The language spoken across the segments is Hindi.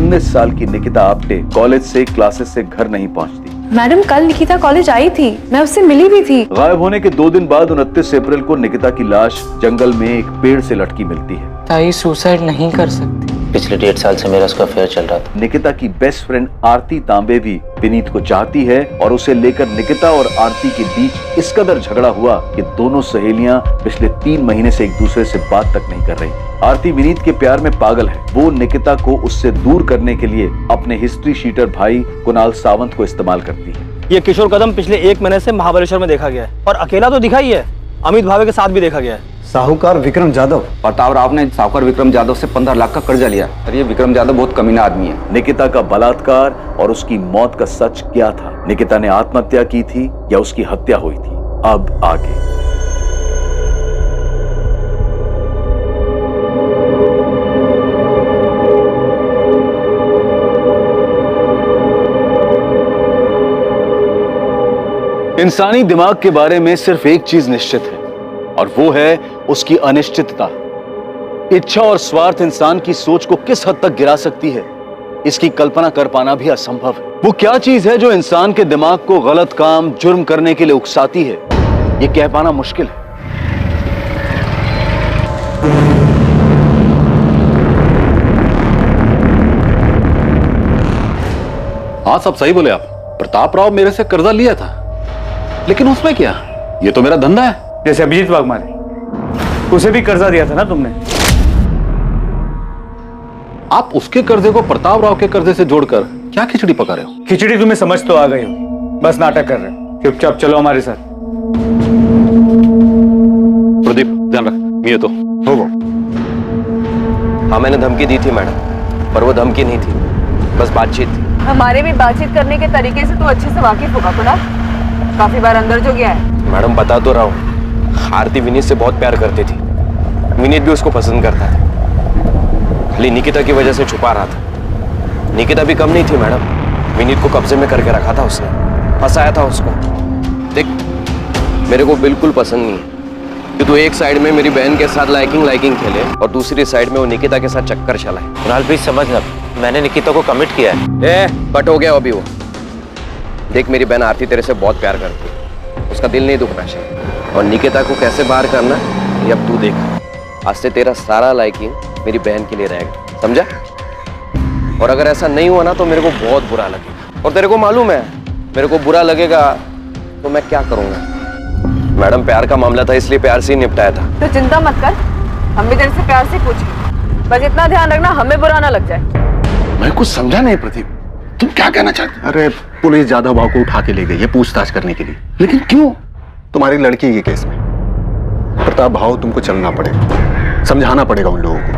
19 साल की निकिता आप्टे कॉलेज से क्लासेस से घर नहीं पहुंचती। मैडम कल निकिता कॉलेज आई थी, मैं उससे मिली भी थी। गायब होने के 2 दिन बाद 29 अप्रैल को निकिता की लाश जंगल में एक पेड़ से लटकी मिलती है। ताई सुसाइड नहीं कर सकती। पिछले 1.5 साल से मेरा उसका अफेयर चल रहा था। निकिता की बेस्ट फ्रेंड आरती तांबे भी विनीत को चाहती है और उसे लेकर निकिता और आरती के बीच इस कदर झगड़ा हुआ कि दोनों सहेलियां पिछले 3 महीने से एक दूसरे से बात तक नहीं कर रही। आरती विनीत के प्यार में पागल है। वो निकिता को उससे दूर करने के लिए अपने हिस्ट्री शीटर भाई कुणाल सावंत को इस्तेमाल करती है। ये किशोर कदम पिछले 1 महीने से महाबलेश्वर में देखा गया है और अकेला तो दिखा ही है, अमित भावे के साथ भी देखा गया है। साहूकार विक्रम जाधव। प्रताप राव ने साहूकार विक्रम जाधव से 15 लाख का कर्जा लिया और ये विक्रम जाधव बहुत कमीना आदमी है। निकिता का बलात्कार और उसकी मौत का सच क्या था? निकिता ने आत्महत्या की थी या उसकी हत्या हुई थी? अब आगे। इंसानी दिमाग के बारे में सिर्फ एक चीज निश्चित है और वो है उसकी अनिश्चितता। इच्छा और स्वार्थ इंसान की सोच को किस हद तक गिरा सकती है, इसकी कल्पना कर पाना भी असंभव है। वो क्या चीज है जो इंसान के दिमाग को गलत काम, जुर्म करने के लिए उकसाती है, ये कह पाना मुश्किल है। हाँ सब सही बोले आप। प्रताप राव मेरे से कर्जा लिया था, लेकिन उसमें क्या, ये तो मेरा धंधा है। जैसे अभिजीत वाघमारे, उसे भी कर्जा दिया था ना तुमने। आप उसके कर्जे को प्रताप राव के कर्जे से जोड़कर क्या खिचड़ी पका रहे हो? खिचड़ी तुम्हें समझ तो आ गई हो, बस नाटक कर रहे हो। चुपचाप चलो हमारे साथ। प्रदीप ध्यान रख, ये तो हो। हाँ मैंने धमकी दी थी मैडम, पर वो धमकी नहीं थी, बस बातचीत थी। हमारे भी बातचीत करने के तरीके से तो अच्छे से वाकिफ होगा कुणाल, काफी बार अंदर जो गया है। मैडम बता तो रहा हूँ, आरती विनीत से बहुत प्यार करती थी, विनीत भी उसको पसंद करता था, खाली निकिता की वजह से छुपा रहा था। निकिता भी कम नहीं थी मैडम, विनीत को कब्जे में करके रखा था उसने, फंसाया था उसको। देख मेरे को बिल्कुल पसंद नहीं है कि तू एक साइड में मेरी बहन के साथ लाइकिंग खेले और दूसरी साइड में वो निकिता के साथ चक्कर चलाए। कुणाल प्लीज समझना, मैंने निकिता को कमिट किया है। कट हो गया अभी वो। देख मेरी बहन आरती तेरे से बहुत प्यार करती है, उसका दिल नहीं दुखना चाहिए, और निकिता को कैसे बाहर करना ये अब तू देख। आज से तेरा सारा लाइकिंग मेरी बहन के लिए रहेगा, समझा? और अगर ऐसा नहीं हुआ ना तो मेरे को बहुत बुरा लगेगा, और तेरे को मालूम है मेरे को बुरा लगेगा तो मैं क्या करूंगा। मैडम प्यार का मामला था इसलिए प्यार से ही निपटाया था। तो चिंता मत कर, हम भी तेरे से प्यार से पूछेंगे, बस इतना ध्यान रखना हमें बुरा ना लग जाए। मैं कुछ समझा नहीं प्रदीप, तुम क्या कहना चाहते? अरे पुलिस जाधव भाव को उठा के ले गई है पूछताछ करने के लिए। लेकिन क्यों? तुम्हारी लड़की के केस में प्रताप भाव तुमको चलना पड़ेगा, समझाना पड़ेगा उन लोगों को।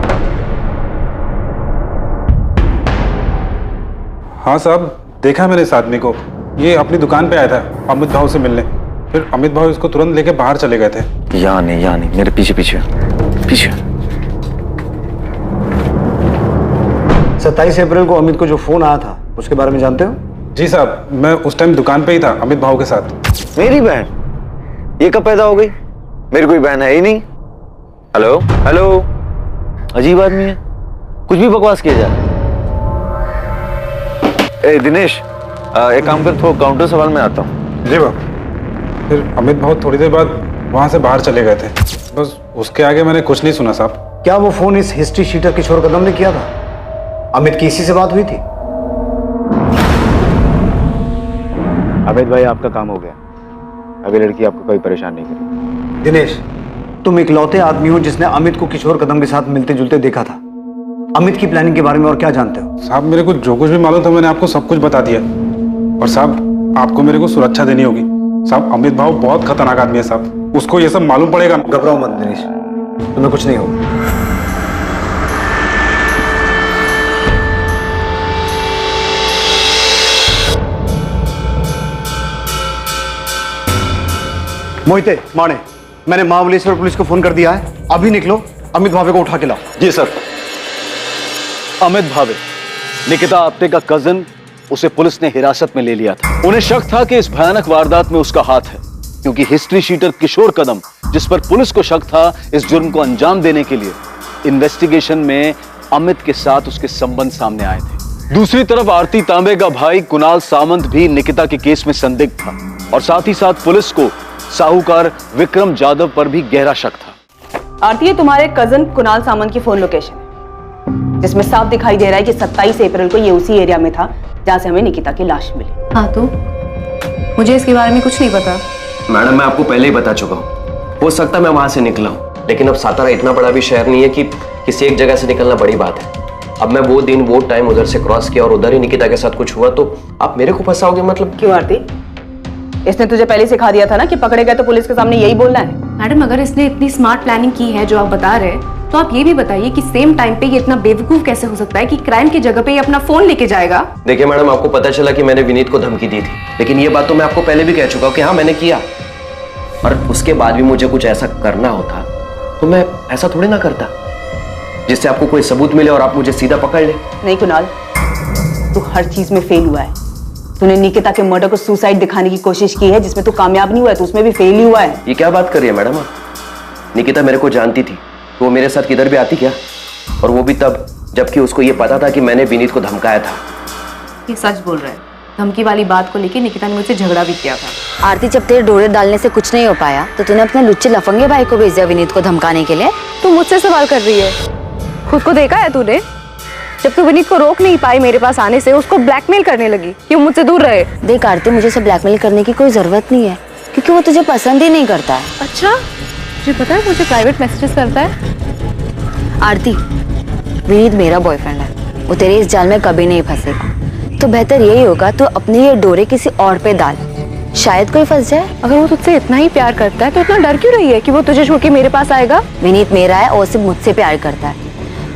हाँ साहब, देखा मैंने इस आदमी को, ये अपनी दुकान पे आया था अमित भाव से मिलने, फिर अमित भाव इसको तुरंत लेके बाहर चले गए थे। यहाँ नहीं मेरे पीछे पीछे 27 अप्रैल को अमित को जो फोन आया था उसके बारे में जानते हो? जी साहब, मैं उस टाइम दुकान पे ही था अमित भाव के साथ। मेरी बहन ये कब पैदा हो गई? मेरी कोई बहन है ही नहीं। हेलो हेलो, अजीब आदमी है, कुछ भी बकवास किया जा रहा है। ए दिनेश, एक काम कर, थोड़ा काउंटर सवाल में आता हूँ। जी बाबू। फिर अमित भाव थोड़ी देर बाद वहां से बाहर चले गए थे, बस उसके आगे मैंने कुछ नहीं सुना साहब। क्या वो फोन इस हिस्ट्री शीटर किशोर कदम ने किया था? अमित की इसी से बात हुई थी? अमित भाई आपका काम हो गया, अभी लड़की आपको कोई परेशान नहीं करेगी। दिनेश, तुम इकलौते आदमी हो जिसने अमित को किशोर कदम के साथ मिलते जुलते देखा था। अमित की प्लानिंग के बारे में और क्या जानते हो? साहब मेरे को जो कुछ भी मालूम था मैंने आपको सब कुछ बता दिया, और साहब आपको मेरे को सुरक्षा देनी होगी। साहब अमित भाव बहुत खतरनाक आदमी है साहब, उसको ये सब मालूम पड़ेगा। घबराओ मत दिनेश, तुम्हें कुछ नहीं होगा। मोहिते, माने, मैंने महाबलेश्वर पुलिस को फोन कर दिया है, अभी निकलो, अमित भावे को उठा के लाओ। जी सर। अमित भावे, निकिता आप्टे का कजन, उसे पुलिस ने हिरासत में ले लिया था। उन्हें शक था कि इस भयानक वारदात में उसका हाथ है, क्योंकि हिस्ट्री शीटर किशोर कदम, जिस पर पुलिस को शक था इस जुर्म को अंजाम देने के लिए, इन्वेस्टिगेशन में अमित के साथ उसके संबंध सामने आए थे। दूसरी तरफ आरती तांबे का भाई कुणाल सामंत भी निकिता के केस में संदिग्ध था और साथ ही साथ पुलिस को साहूकार विक्रम जाधव पर भी गहरा शक था। आरती, ये तुम्हारे कजन कुणाल सामंत की फोन लोकेशन है, जिसमें साफ दिखाई दे रहा है कि 27 अप्रैल को ये उसी एरिया में था जहां से हमें निकिता की लाश मिली। हाँ, तो मुझे इसके बारे में कुछ नहीं पता। मैडम, मैं आपको पहले ही बता चुका हूँ। हो सकता मैं वहां से निकला हूँ, लेकिन अब सातारा इतना बड़ा भी शहर नहीं है कि किसी एक जगह से निकलना बड़ी बात है। अब मैं वो दिन वो टाइम उधर से क्रॉस किया और उधर ही निकिता के साथ कुछ हुआ तो आप मेरे को फंसाओगे? मतलब क्यों आरती? इसने तुझे पहले सिखा दिया था ना कि पकड़े गए तो पुलिस के सामने यही बोलना है। मैडम, अगर इसने इतनी स्मार्ट प्लानिंग की है जो आप बता रहे हैं, तो आप ये भी बताइए कि सेम टाइम पे ये इतना बेवकूफ कैसे हो सकता है कि क्राइम की जगह पे ये अपना फोन लेके जाएगा। देखिए मैडम, आपको पता चला कि मैंने विनीत को धमकी दी थी, लेकिन ये बात तो मैं आपको पहले भी कह चुका हूँ कि हाँ मैंने किया, और उसके बाद भी मुझे कुछ ऐसा करना होता तो मैं ऐसा थोड़ी ना करता जिससे आपको कोई सबूत मिले और आप मुझे सीधा पकड़ ले। नहीं कुणाल, तू हर चीज में फेल हुआ है। तूने निकिता के मर्डर को सुसाइड दिखाने की कोशिश की है, जिसमें तू कामयाब नहीं हुआ है, तो उसमें भी फेल ही हुआ है। ये क्या बात कर रही है मैडम? निकिता मेरे को जानती थी तो वो मेरे साथ किधर भी आती क्या? और वो भी तब जबकि उसको ये पता था कि मैंने विनीत को धमकाया था। ये सच बोल रहा है। धमकी वाली बात को लेकर निकिता ने मुझसे झगड़ा भी किया था। आरती, जब तेरे डोरे डालने से कुछ नहीं हो पाया तो तूने अपने लुच्चे लफंगे भाई को भेज दिया विनीत को धमकाने के लिए। तू मुझसे सवाल कर रही है? खुद को देखा है तूने? जब तू विनीत को रोक नहीं पाई मेरे पास आने से, उसको ब्लैकमेल करने लगी कि वो मुझसे दूर रहे। देख आरती, मुझे उसे ब्लैकमेल करने की कोई जरूरत नहीं है, क्योंकि वो तुझे पसंद ही नहीं करता है। अच्छा, तुझे पता है मुझे प्राइवेट मैसेजेस करता है? आरती, विनीत मेरा बॉयफ्रेंड है, वो तेरे इस जाल में कभी नहीं फंसेगा। तो बेहतर यही होगा तो अपने ये डोरे किसी और पे डाल, शायद कोई फंस जाए। अगर वो तुझसे इतना ही प्यार करता है तो इतना डर क्यों रही है कि वो तुझे छोड़ के मेरे पास आएगा? विनीत मेरा है और सिर्फ मुझसे प्यार करता है।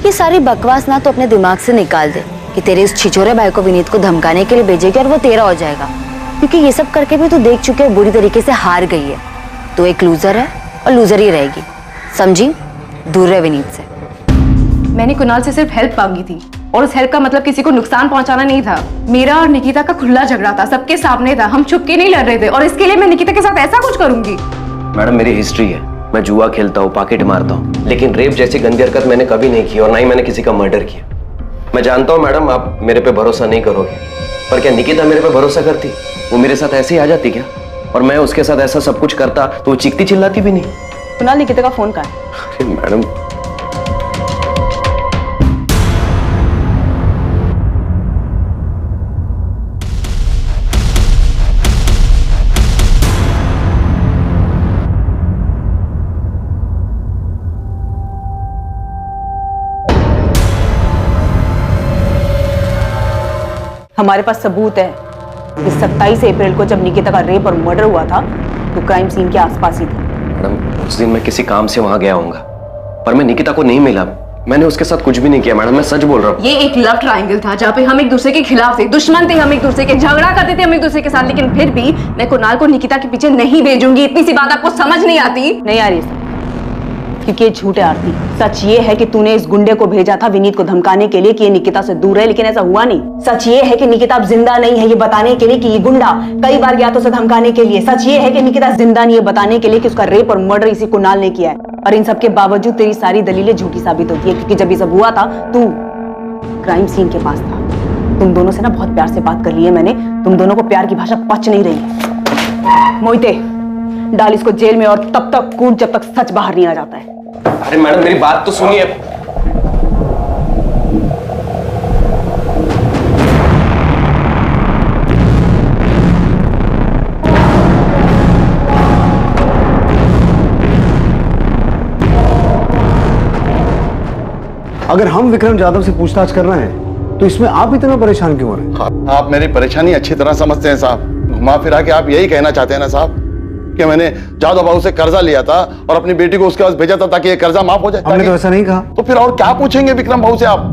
ये सारी बकवास ना तो अपने दिमाग से निकाल दे कि तेरे इस छिछोरे भाई को विनीत को धमकाने के लिए भेजेगी और वो तेरा हो जाएगा, क्योंकि ये सब करके भी तू देख चुके हो बुरी तरीके से हार गई है। तो एक लूजर है और लूजर ही रहेगी, समझी? दूर रहे विनीत से। मैंने कुणाल से सिर्फ हेल्प मांगी थी, और उस हेल्प का मतलब किसी को नुकसान पहुंचाना नहीं था। मेरा और निकिता का खुला झगड़ा था, सबके सामने था, हम छुप के नहीं लड़ रहे थे, और इसके लिए मैं निकिता के साथ ऐसा कुछ करूंगी? मैडम, मेरी हिस्ट्री है, मैं जुआ खेलता हूँ, पॉकेट मारता हूँ, लेकिन रेप जैसी गंदी हरकत मैंने कभी नहीं की, और ना ही मैंने किसी का मर्डर किया। मैं जानता हूँ मैडम आप मेरे पे भरोसा नहीं करोगे, पर क्या निकिता मेरे पे भरोसा करती? वो मेरे साथ ऐसे ही आ जाती क्या? और मैं उसके साथ ऐसा सब कुछ करता तो वो चीखती चिल्लाती भी नहीं। कुणाल, निकिता का फोन कहाँ है? मैडम, हमारे पास सबूत है कि 27 अप्रैल को जब निकिता का रेप और मर्डर हुआ था तो क्राइम सीन के आसपास ही था। मैडम, उस दिन मैं किसी काम से वहां गया होऊंगा, पर मैं निकिता को नहीं मिला। मैंने उसके साथ कुछ भी नहीं किया मैडम, मैं सच बोल रहा हूँ। ये एक लव ट्रायंगल था जहाँ पे हम एक दूसरे के खिलाफ थे, दुश्मन थे, हम एक दूसरे के, झगड़ा करते थे हम एक दूसरे के साथ, लेकिन फिर भी मैं कुणाल को निकिता के पीछे नहीं भेजूंगी। इतनी सी बात आपको समझ नहीं आती? नहीं आ रही, क्योंकि ये झूठ है आरती। सच ये है कि तूने इस गुंडे को भेजा था विनीत को धमकाने के लिए कि ये निकिता से दूर है, लेकिन ऐसा हुआ नहीं। सच ये है कि निकिता अब जिंदा नहीं है, ये बताने के लिए कि ये गुंडा कई बार गया तो उसे धमकाने के लिए। सच ये है कि निकिता जिंदा नहीं है, बताने के लिए कि उसका रेप और मर्डर इसी कुणाल ने किया है। और इन सब के बावजूद तेरी सारी दलीलें झूठी साबित होती है, क्योंकि जब ये सब हुआ था तू क्राइम सीन के पास था। तुम दोनों से ना बहुत प्यार से बात कर ली है मैंने, तुम दोनों को प्यार की भाषा पच नहीं रही। मोहिते, डाल इसको जेल में और तब तक कूद जब तक सच बाहर नहीं आ जाता है। अरे मैडम, मेरी बात तो सुनिए। अगर हम विक्रम जाधव से पूछताछ कर रहे हैं तो इसमें आप इतना परेशान क्यों हो रहे हैं? आप मेरी परेशानी अच्छी तरह समझते हैं साहब। घुमा फिरा के आप यही कहना चाहते हैं ना साहब कि मैंने जादव बाबू से कर्जा लिया था और अपनी बेटी को उसके पास भेजा था ताकि ये कर्जा माफ हो जाए। हमने तो ऐसा नहीं कहा। तो फिर और क्या पूछेंगे विक्रम बाबू से आप?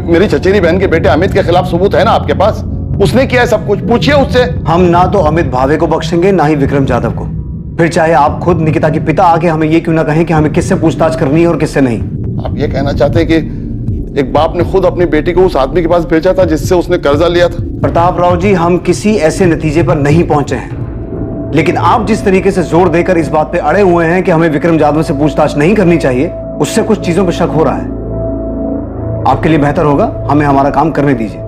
मेरी चचेरी बहन के बेटे अमित के खिलाफ सबूत है ना आपके पास, उसने किया है सब कुछ, पूछिए उससे। हम ना तो अमित भावे को बख्शेंगे ना ही विक्रम जाधव को, फिर चाहे आप खुद निकिता के पिता आके हमें ये क्यों ना कहें कि हमें किससे पूछताछ करनी है और किससे नहीं। आप ये कहना चाहते हैं कि एक बाप ने खुद अपनी बेटी को उस आदमी के पास भेजा था जिससे उसने कर्जा लिया था? प्रताप राव जी, हम किसी ऐसे नतीजे पर नहीं पहुंचे हैं, लेकिन आप जिस तरीके से जोर देकर इस बात पे अड़े हुए हैं कि हमें विक्रम जाधव से पूछताछ नहीं करनी चाहिए, उससे कुछ चीजों पर शक हो रहा है। आपके लिए बेहतर होगा हमें हमारा काम करने दीजिए।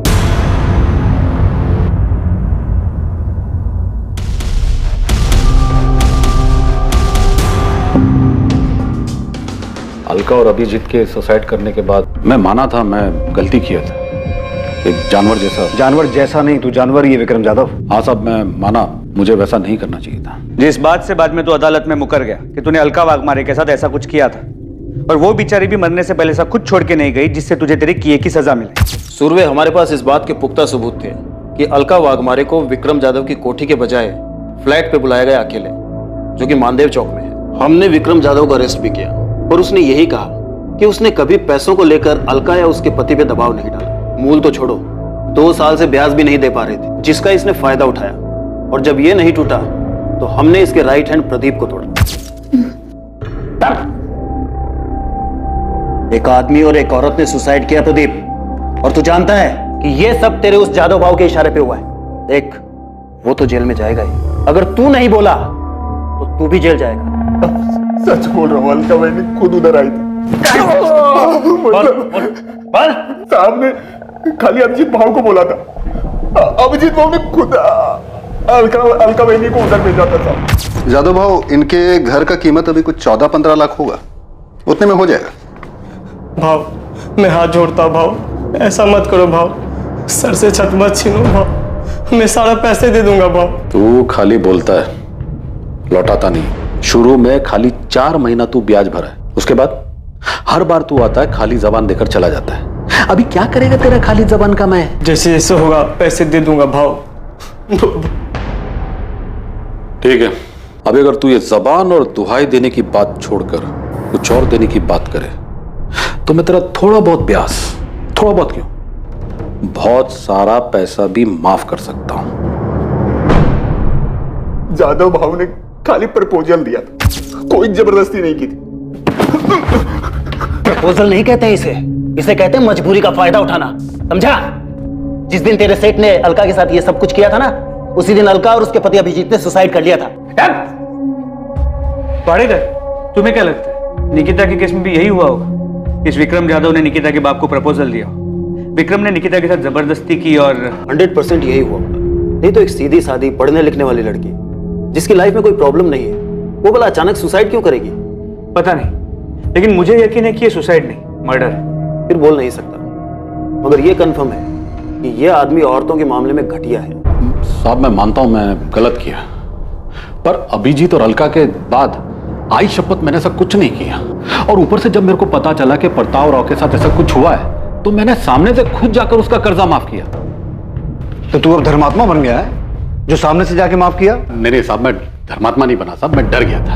अलका और अभिजीत के सुसाइड करने के बाद मैं माना था मैं गलती किया था, एक जानवर जैसा नहीं, तू जानवर ही है विक्रम जाधव। हाँ साहब, मैं माना मुझे वैसा नहीं करना चाहिए था। जिस बात से बाद में तो अदालत में मुकर गया कि तूने अलका वाघमारे के साथ ऐसा कुछ किया था, और वो बेचारी भी मरने से पहले सब कुछ छोड़ के नहीं गई जिससे तुझे तेरे किए की सजा मिले। सूर्वे, हमारे पास इस बात के पुख्ता सबूत थे कि अलका वाघमारे को विक्रम जाधव की कोठी के बजाय फ्लैट पे बुलाया गया अकेले, जो कि मानदेव चौक में है। हमने विक्रम जाधव को अरेस्ट भी किया और उसने यही कहा कि उसने कभी पैसों को लेकर अलका या उसके पति पे दबाव नहीं डाला। मूल तो छोड़ो, 2 साल से ब्याज भी नहीं दे पा रहे थे, जिसका इसने फायदा उठाया, और जब ये नहीं टूटा तो हमने इसके राइट हैंड प्रदीप को तोड़ा। एक आदमी और एक औरत ने सुसाइड किया प्रदीप, और तू जानता है कि ये सब तेरे उस जादव भाव के इशारे पे हुआ है। देख, वो तो जेल में जाएगा ही, अगर तू नहीं बोला तो तू भी जेल जाएगा। सच बोल रहा हूँ, अलका बहन खुद उधर आई थी। साहब ने खाली अभिजीत भाव को बोला था, अभिजीत भाव ने खुद अलका बहनी को उधर भेजा था। जादव भाव, इनके घर का कीमत अभी कुछ 14-15 लाख होगा, उतने में हो जाएगा। भाव, मैं हाथ जोड़ता हूं भाव, ऐसा मत करो भाव, सर से छत मत छीनो भाव, मैं सारा पैसे दे दूंगा भाव। तू खाली बोलता है, लौटाता नहीं। शुरू में खाली 4 महीना तू ब्याज भरा है, उसके बाद हर बार तू आता है खाली जबान देकर चला जाता है। अभी क्या करेगा तेरा खाली जबान का मैं? जैसे जैसे होगा पैसे दे दूंगा भाव। ठीक है, अभी अगर तू ये जबान और दुहाई देने की बात छोड़कर कुछ और देने की बात करे तो मैं तेरा थोड़ा बहुत ब्याज, थोड़ा बहुत क्यों, बहुत सारा पैसा भी माफ कर सकता हूं। जादव भाव ने खाली प्रपोजल दिया था, कोई जबरदस्ती नहीं की थी। प्रपोजल नहीं कहते इसे कहते हैं मजबूरी का फायदा उठाना, समझा? जिस दिन तेरे सेठ ने अलका के साथ ये सब कुछ किया था ना, उसी दिन अलका और उसके पति अभिजीत ने सुसाइड कर लिया था। पाड़ेकर, तुम्हें क्या लगता है निकिता के केस में भी यही हुआ होगा? इस विक्रम जाधव ने निकिता के बाप को प्रपोजल दिया, विक्रम ने निकिता के साथ जबरदस्ती की और 100% यही हुआ होगा। नहीं तो एक सीधी सादी पढ़ने लिखने वाली लड़की जिसकी लाइफ में कोई प्रॉब्लम नहीं है, वो भला अचानक सुसाइड क्यों करेगी? पता नहीं, लेकिन मुझे यकीन है कि ये सुसाइड नहीं, मर्डर है। फिर बोल नहीं सकता, मगर ये कंफर्म है कि ये आदमी औरतों के मामले में घटिया है। साहब, मैं मानता हूं मैं गलत किया, पर अभिजीत और अलका के बाद आई शपथ मैंने ऐसा कुछ नहीं किया। और ऊपर से जब मेरे को पता चला कि प्रताप राव के साथ ऐसा कुछ हुआ है तो मैंने सामने से खुद जाकर उसका कर्जा माफ किया। तो तू अब धर्मात्मा बन गया है जो सामने से जाके माफ किया? नहीं साहब, मैं धर्मात्मा नहीं बना साहब, मैं डर गया था।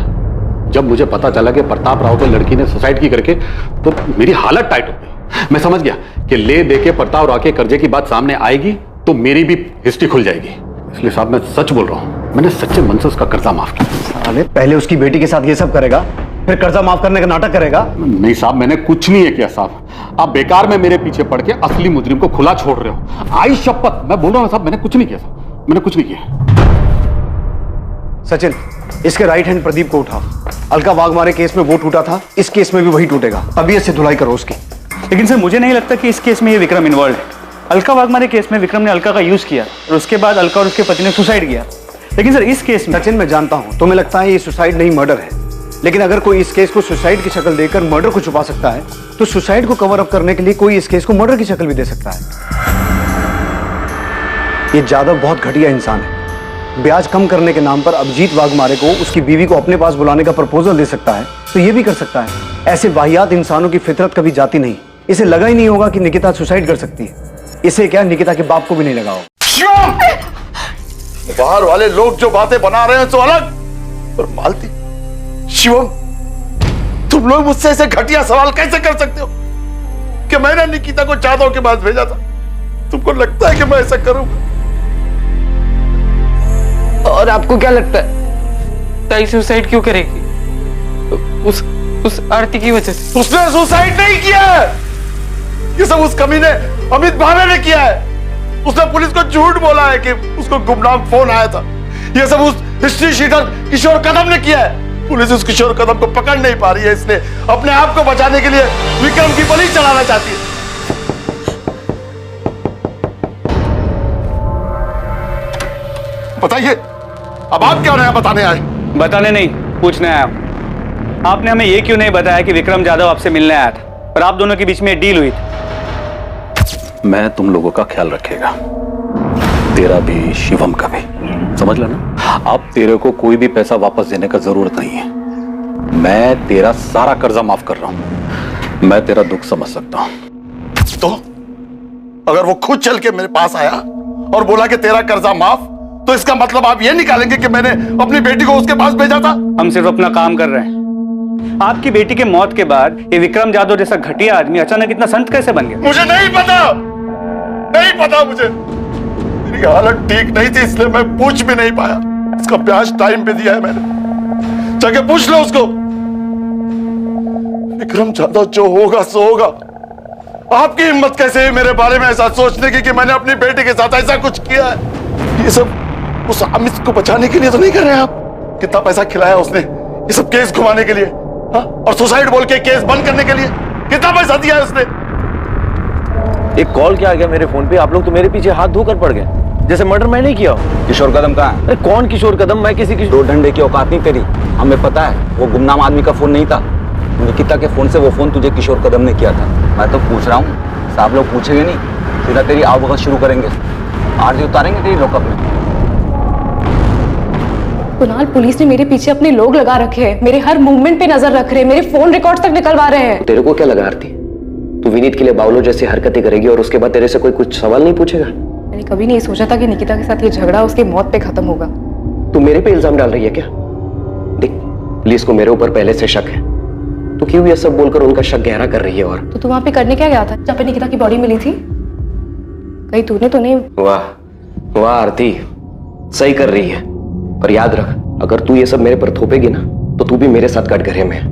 जब मुझे पता चला कि प्रताप राव के लड़की ने सुसाइड की करके, तो मेरी हालत टाइट हो गई। मैं समझ गया कि ले दे के प्रताप राव के कर्जे की बात सामने आएगी तो मेरी भी हिस्ट्री खुल जाएगी। इसलिए साहब मैं सच बोल रहा हूं, मैंने सच्चे मन से उसका कर्जा माफ किया। साले, पहले उसकी बेटी के साथ ये सब करेगा, फिर कर्जा माफ करने का नाटक करेगा? नहीं साहब, मैंने कुछ नहीं है किया साहब। आप बेकार में मेरे पीछे पड़ के असली मुजरिम को खुला छोड़ रहे हो। आई शपथ, मैं बोल रहा हूं साहब, मैंने कुछ नहीं किया साहब, मैंने कुछ नहीं किया। सचिन, इसके राइट हैंड प्रदीप को उठाओ। अलका वाघमारे केस में वो टूटा था, इस केस में भी वही टूटेगा। अभी इससे धुलाई करो उसकी। लेकिन सर, मुझे नहीं लगता कि इस केस में ये विक्रम इन्वॉल्व है। अलका वाघमारे केस में विक्रम ने अलका का यूज किया और उसके बाद अलका और उसके पति ने सुसाइड किया। लेकिन सर, इस केस में सचिन, मैं जानता हूं तुम्हें लगता है ये सुसाइड नहीं मर्डर है, लेकिन अगर कोई इस केस को सुसाइड की शक्ल देकर मर्डर को छुपा सकता है तो सुसाइड को कवर अप करने के लिए कोई इस केस को मर्डर की शक्ल भी दे सकता है। ये जादव बहुत घटिया इंसान है। ब्याज कम करने के नाम पर अभिजीत वाघमारे को उसकी बीवी को अपने पास बुलाने का प्रपोजल दे सकता है, तो ये भी कर सकता है। ऐसे वाहियात इंसानों की फितरत कभी जाती नहीं। इसे लगा ही नहीं होगा कि निकिता सुसाइड कर सकती है। इसे क्या, निकिता के बाप को भी नहीं लगा हो। बाहर वाले लोग जो बातें बना रहे हैं तो अलग, पर मालती, शिवम, तुम लोग मुझसे ऐसे घटिया सवाल कैसे कर सकते हो कि मैंने निकिता को जादव के पास भेजा था? तुमको लगता है कि मैं ऐसा करूंगा? और आपको क्या लगता है ताई सुसाइड क्यों करेगी? उस आरती की वजह से। उसने सुसाइड नहीं किया है, ये सब उस कमीने अमित भावे ने किया है। उसने पुलिस को झूठ बोला है कि उसको गुमनाम फोन आया था। ये सब उस हिस्ट्री शीटर किशोर कदम ने किया है। पुलिस उस किशोर कदम को पकड़ नहीं पा रही है, इसलिए अपने आप को बचाने के लिए विक्रम की बलि चढ़ाना चाहती है। बताइए, अब आप क्या नया बताने आए? बताने नहीं, पूछने आया। आपने हमें ये क्यों नहीं बताया कि विक्रम जाधव आपसे मिलने आया था और आप दोनों के बीच में डील हुई थी? मैं तुम लोगों का ख्याल रखेगा, तेरा भी शिवम का भी, समझ लेना। अब तेरे को कोई भी पैसा वापस देने का जरूरत नहीं है। मैं तेरा सारा कर्जा माफ कर रहा हूं। मैं तेरा दुख समझ सकता हूं। तो अगर वो खुद चल के मेरे पास आया और बोला कि तेरा कर्जा माफ, तो इसका मतलब आप ये निकालेंगे कि मैंने अपनी बेटी को उसके पास भेजा था? हम सिर्फ अपना काम कर रहे हैं। आपकी बेटी के मौत के बाद ये विक्रम जाधव जैसा घटिया आदमी अचानक इतना संत कैसे बन गया? मुझे नहीं पता मुझे। मेरी हालत ठीक नहीं थी, इसलिए मैं पूछ भी नहीं पाया। इसका ब्याज टाइम पे दिया है मैंने, जाके पूछ लो उसको। विक्रम जाधव जो होगा सो होगा। आपकी हिम्मत कैसे है मेरे बारे में ऐसा सोचने की कि मैंने अपनी बेटी के साथ ऐसा कुछ किया है? ये सब उस अमित को बचाने के लिए तो नहीं कर रहे आप? कितना पैसा खिलाया उसने ये सब केस घुमाने के लिए, हाँ? और सुसाइड बोल के केस बंद करने के लिए कितना पैसा दिया है उसने? एक कॉल क्या आ गया मेरे फोन पे, आप लोग तो मेरे पीछे हाथ धोकर पड़ गए, जैसे मर्डर मैं नहीं किया। किशोर कदम कहाँ है? अरे कौन किशोर कदम? मैं किसी की दो डंडे की औकात नहीं तेरी, हमें पता है। वो गुमनाम आदमी का फोन नहीं था, निकिता के फोन से वो फोन तुझे किशोर कदम ने किया था। मैं तो पूछ रहा हूँ, साहब लोग पूछेंगे नहीं, सीधा तेरी आवभगत शुरू करेंगे, आरती उतारेंगे तेरी लॉकअप में। कुणाल, पुलिस ने मेरे पीछे अपने लोग लगा रखे हैं, मेरे हर मूवमेंट पे नजर रख रहे हैं, मेरे फोन रिकॉर्ड्स तक निकलवा रहे हैं। तेरे को क्या लगा आरती, तू विनीत के लिए बावलो जैसी हरकतें करेगी और उसके बाद तेरे से कोई कुछ सवाल नहीं पूछेगा? मैंने कभी नहीं सोचा था कि निकिता के साथ ये झगड़ा उसकी मौत पे खत्म होगा। तू मेरे पे इल्जाम डाल रही है क्या? देख, पुलिस को मेरे ऊपर पहले से शक है, तो क्यों ये सब बोलकर उनका शक गहरा कर रही है? और तो तू वहां पे करने क्या गया था जहाँ पे निकिता की बॉडी मिली थी? कहीं तूने तो नहीं? वाह वाह आरती, सही कर रही है। पर याद रख, अगर तू ये सब मेरे पर थोपेगी ना तो तू भी मेरे साथ कटघरे में है।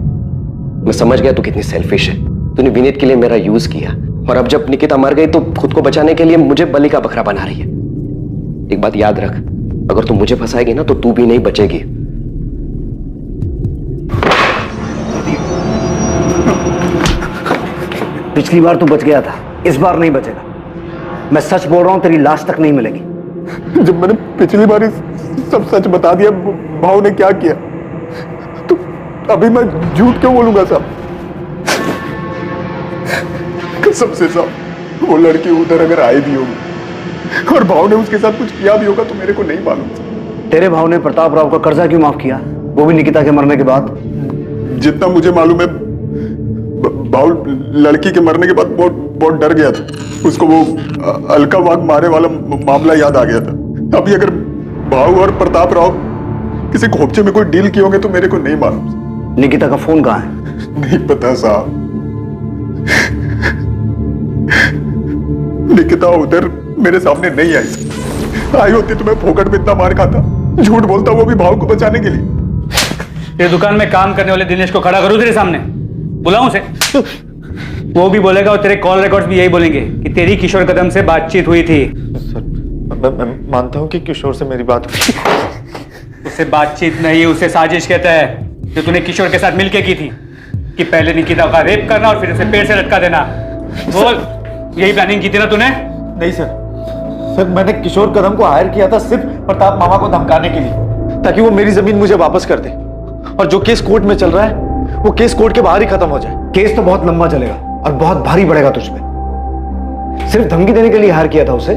मैं समझ गया तू कितनी सेल्फिश है। तूने विनीत के लिए मेरा यूज किया और अब जब निकिता मर गई तो खुद को बचाने के लिए मुझे बलि का बकरा बना रही है। एक बात याद रख, अगर तू मुझे फंसाएगी ना तो तू भी नहीं बचेगी। पिछली बार तू बच गया था, इस बार नहीं बचेगा। मैं सच बोल रहा हूं, तेरी लाश तक नहीं मिलेगी। जब मैंने पिछली बार सब सच बता दिया, भाव ने क्या किया, तो अभी मैं झूठ क्यों बोलूंगा साहब? कसम से साहब, वो लड़की उधर अगर आई भी होगी और भाव ने उसके साथ कुछ किया भी होगा तो मेरे को नहीं मालूम। तेरे भाव ने प्रताप राव का कर्जा क्यों माफ किया, वो भी निकिता के मरने के बाद? जितना मुझे मालूम है, भाव लड़की के मरने के बाद बहुत डर गया था। उसको वो अलका वाघ मारे वाला मामला याद आ गया था। अभी अगर भाव और प्रताप राव किसी खोपचे में कोई डील किए होंगे तो मेरे को नहीं मालूम। निकिता का फोन कहाँ है? नहीं पता साहब। निकिता उधर मेरे सामने नहीं आई होती तो मैं फोकट में इतना मार खाता, झूठ बोलता वो भी भाव को बचाने के लिए। ये दुकान में काम करने वाले दिनेश को खड़ा करूं तेरे सामने, बुलाऊं उसे? वो भी बोलेगा और तेरे कॉल रिकॉर्ड्स भी यही बोलेंगे कि तेरी किशोर कदम से बातचीत हुई थी। सर, मैं मानता हूं कि किशोर से मेरी बात उससे बातचीत नहीं, उसे साजिश कहता है जो तूने किशोर के साथ मिलके की थी, कि पहले निकिता का रेप करना और फिर उसे पेड़ से लटका देना। बोल, यही प्लानिंग की थी ना तूने? नहीं सर, मैंने किशोर कदम को हायर किया था सिर्फ प्रताप मामा को धमकाने के लिए, ताकि वो मेरी जमीन मुझे वापस कर दे। और जो केस कोर्ट में चल रहा है वो केस कोर्ट के बाहर ही खत्म हो जाए। केस तो बहुत लंबा चलेगा और बहुत भारी पड़ेगा तुझ पे। सिर्फ धमकी देने के लिए हायर किया था उसे,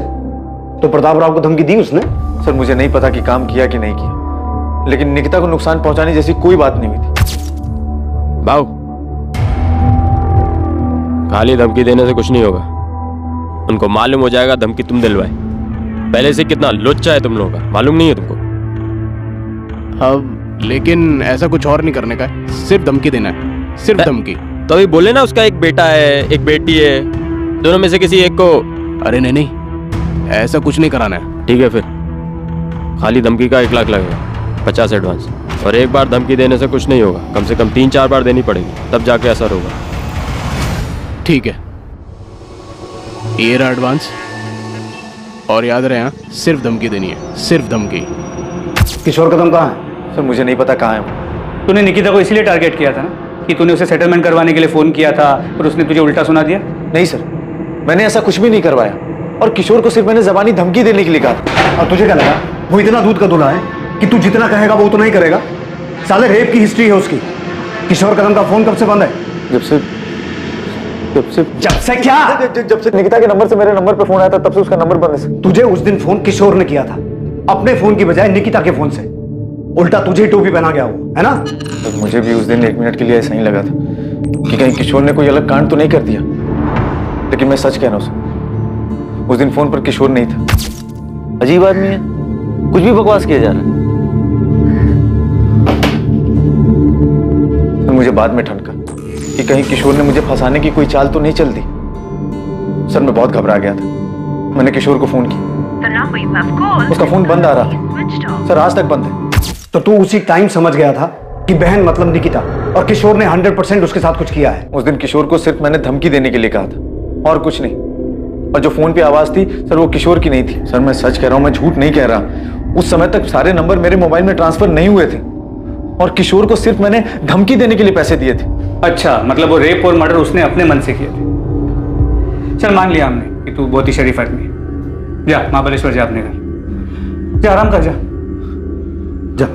तो प्रताप राव को धमकी दी उसने? सर, मुझे नहीं पता कि काम किया कि नहीं किया, लेकिन निकिता को नुकसान पहुंचाने जैसी कोई बात नहीं हुई थी। बाऊ, खाली धमकी देने से कुछ नहीं होगा। उनको मालूम हो जाएगा धमकी तुम दिलवाए। पहले से कितना लुच्चा है तुम लोगों का, मालूम नहीं है तुमको? अब लेकिन ऐसा कुछ और नहीं करने का है, सिर्फ धमकी देना है, सिर्फ धमकी। तो अभी बोले ना उसका एक बेटा है एक बेटी है, दोनों में से किसी एक को। अरे नहीं, ऐसा कुछ नहीं कराना है। ठीक है, फिर खाली धमकी का 1 लाख लगेगा, 50 एडवांस। और एक बार धमकी देने से कुछ नहीं होगा, कम से कम 3-4 बार देनी पड़ेगी, तब जाके असर होगा। ठीक है, ये रहा एडवांस। और याद रहे, सिर्फ धमकी देनी है, सिर्फ धमकी। किशोर कदम कहाँ है? सर, मुझे नहीं पता कहाँ है। तूने निकिता को इसलिए टारगेट किया था ना कि तूने उसे सेटलमेंट करवाने के लिए फोन किया था और उसने तुझे उल्टा सुना दिया? नहीं सर, मैंने ऐसा कुछ भी नहीं करवाया और किशोर को सिर्फ मैंने जबानी धमकी देने के लिए कहा था। और तुझे क्या लगा वो इतना दूध का दूल्हा है कि तू जितना कहेगा वो उतना ही करेगा? साले रेप की हिस्ट्री है उसकी, किशोर कदम का फोन कब से बंद है? जब से क्या? जब से निकिता के नंबर से मेरे नंबर पे फोन आया था तब से उसका नंबर बंद है। तुझे उस दिन फोन किशोर ने किया था, अपने फोन की बजाय निकिता के फोन से। उल्टा तुझे टोपी पहना गया वो, है ना? तो मुझे भी उस दिन 1 मिनट के लिए ऐसा ही लगा था कि कहीं किशोर ने कोई अलग कांड तो नहीं कर दिया, लेकिन मैं सच कह रहा हूं, उस दिन फोन पर किशोर नहीं था। अजीब आदमी है, कुछ भी बकवास किया जा रहा है। मुझे बाद में ठनका कि कहीं किशोर ने मुझे फंसाने की कोई चाल तो नहीं चल दी। सर मैं बहुत घबरा गया था, मैंने किशोर को फोन किया, उसका फोन बंद आ रहा था सर, आज तक बंद है। तो तू उसी टाइम समझ गया था कि बहन मतलब निकिता, और किशोर ने 100% उसके साथ कुछ किया है। उस दिन किशोर को सिर्फ मैंने धमकी देने के लिए कहा था और कुछ नहीं, और जो फोन पे आवाज थी सर वो किशोर की नहीं थी। सर मैं सच कह रहा हूं, मैं झूठ नहीं कह रहा। उस समय तक सारे नंबर मेरे मोबाइल में ट्रांसफर नहीं हुए थे और किशोर को सिर्फ मैंने धमकी देने के लिए पैसे दिए थे। अच्छा, मतलब वो रेप और मर्डर उसने अपने मन से किए थे। चल मान लिया हमने कि तू बहुत ही शरीफ आदमी है। जा महाबलेश्वर जा अपने घर, जा आराम कर, जा जा।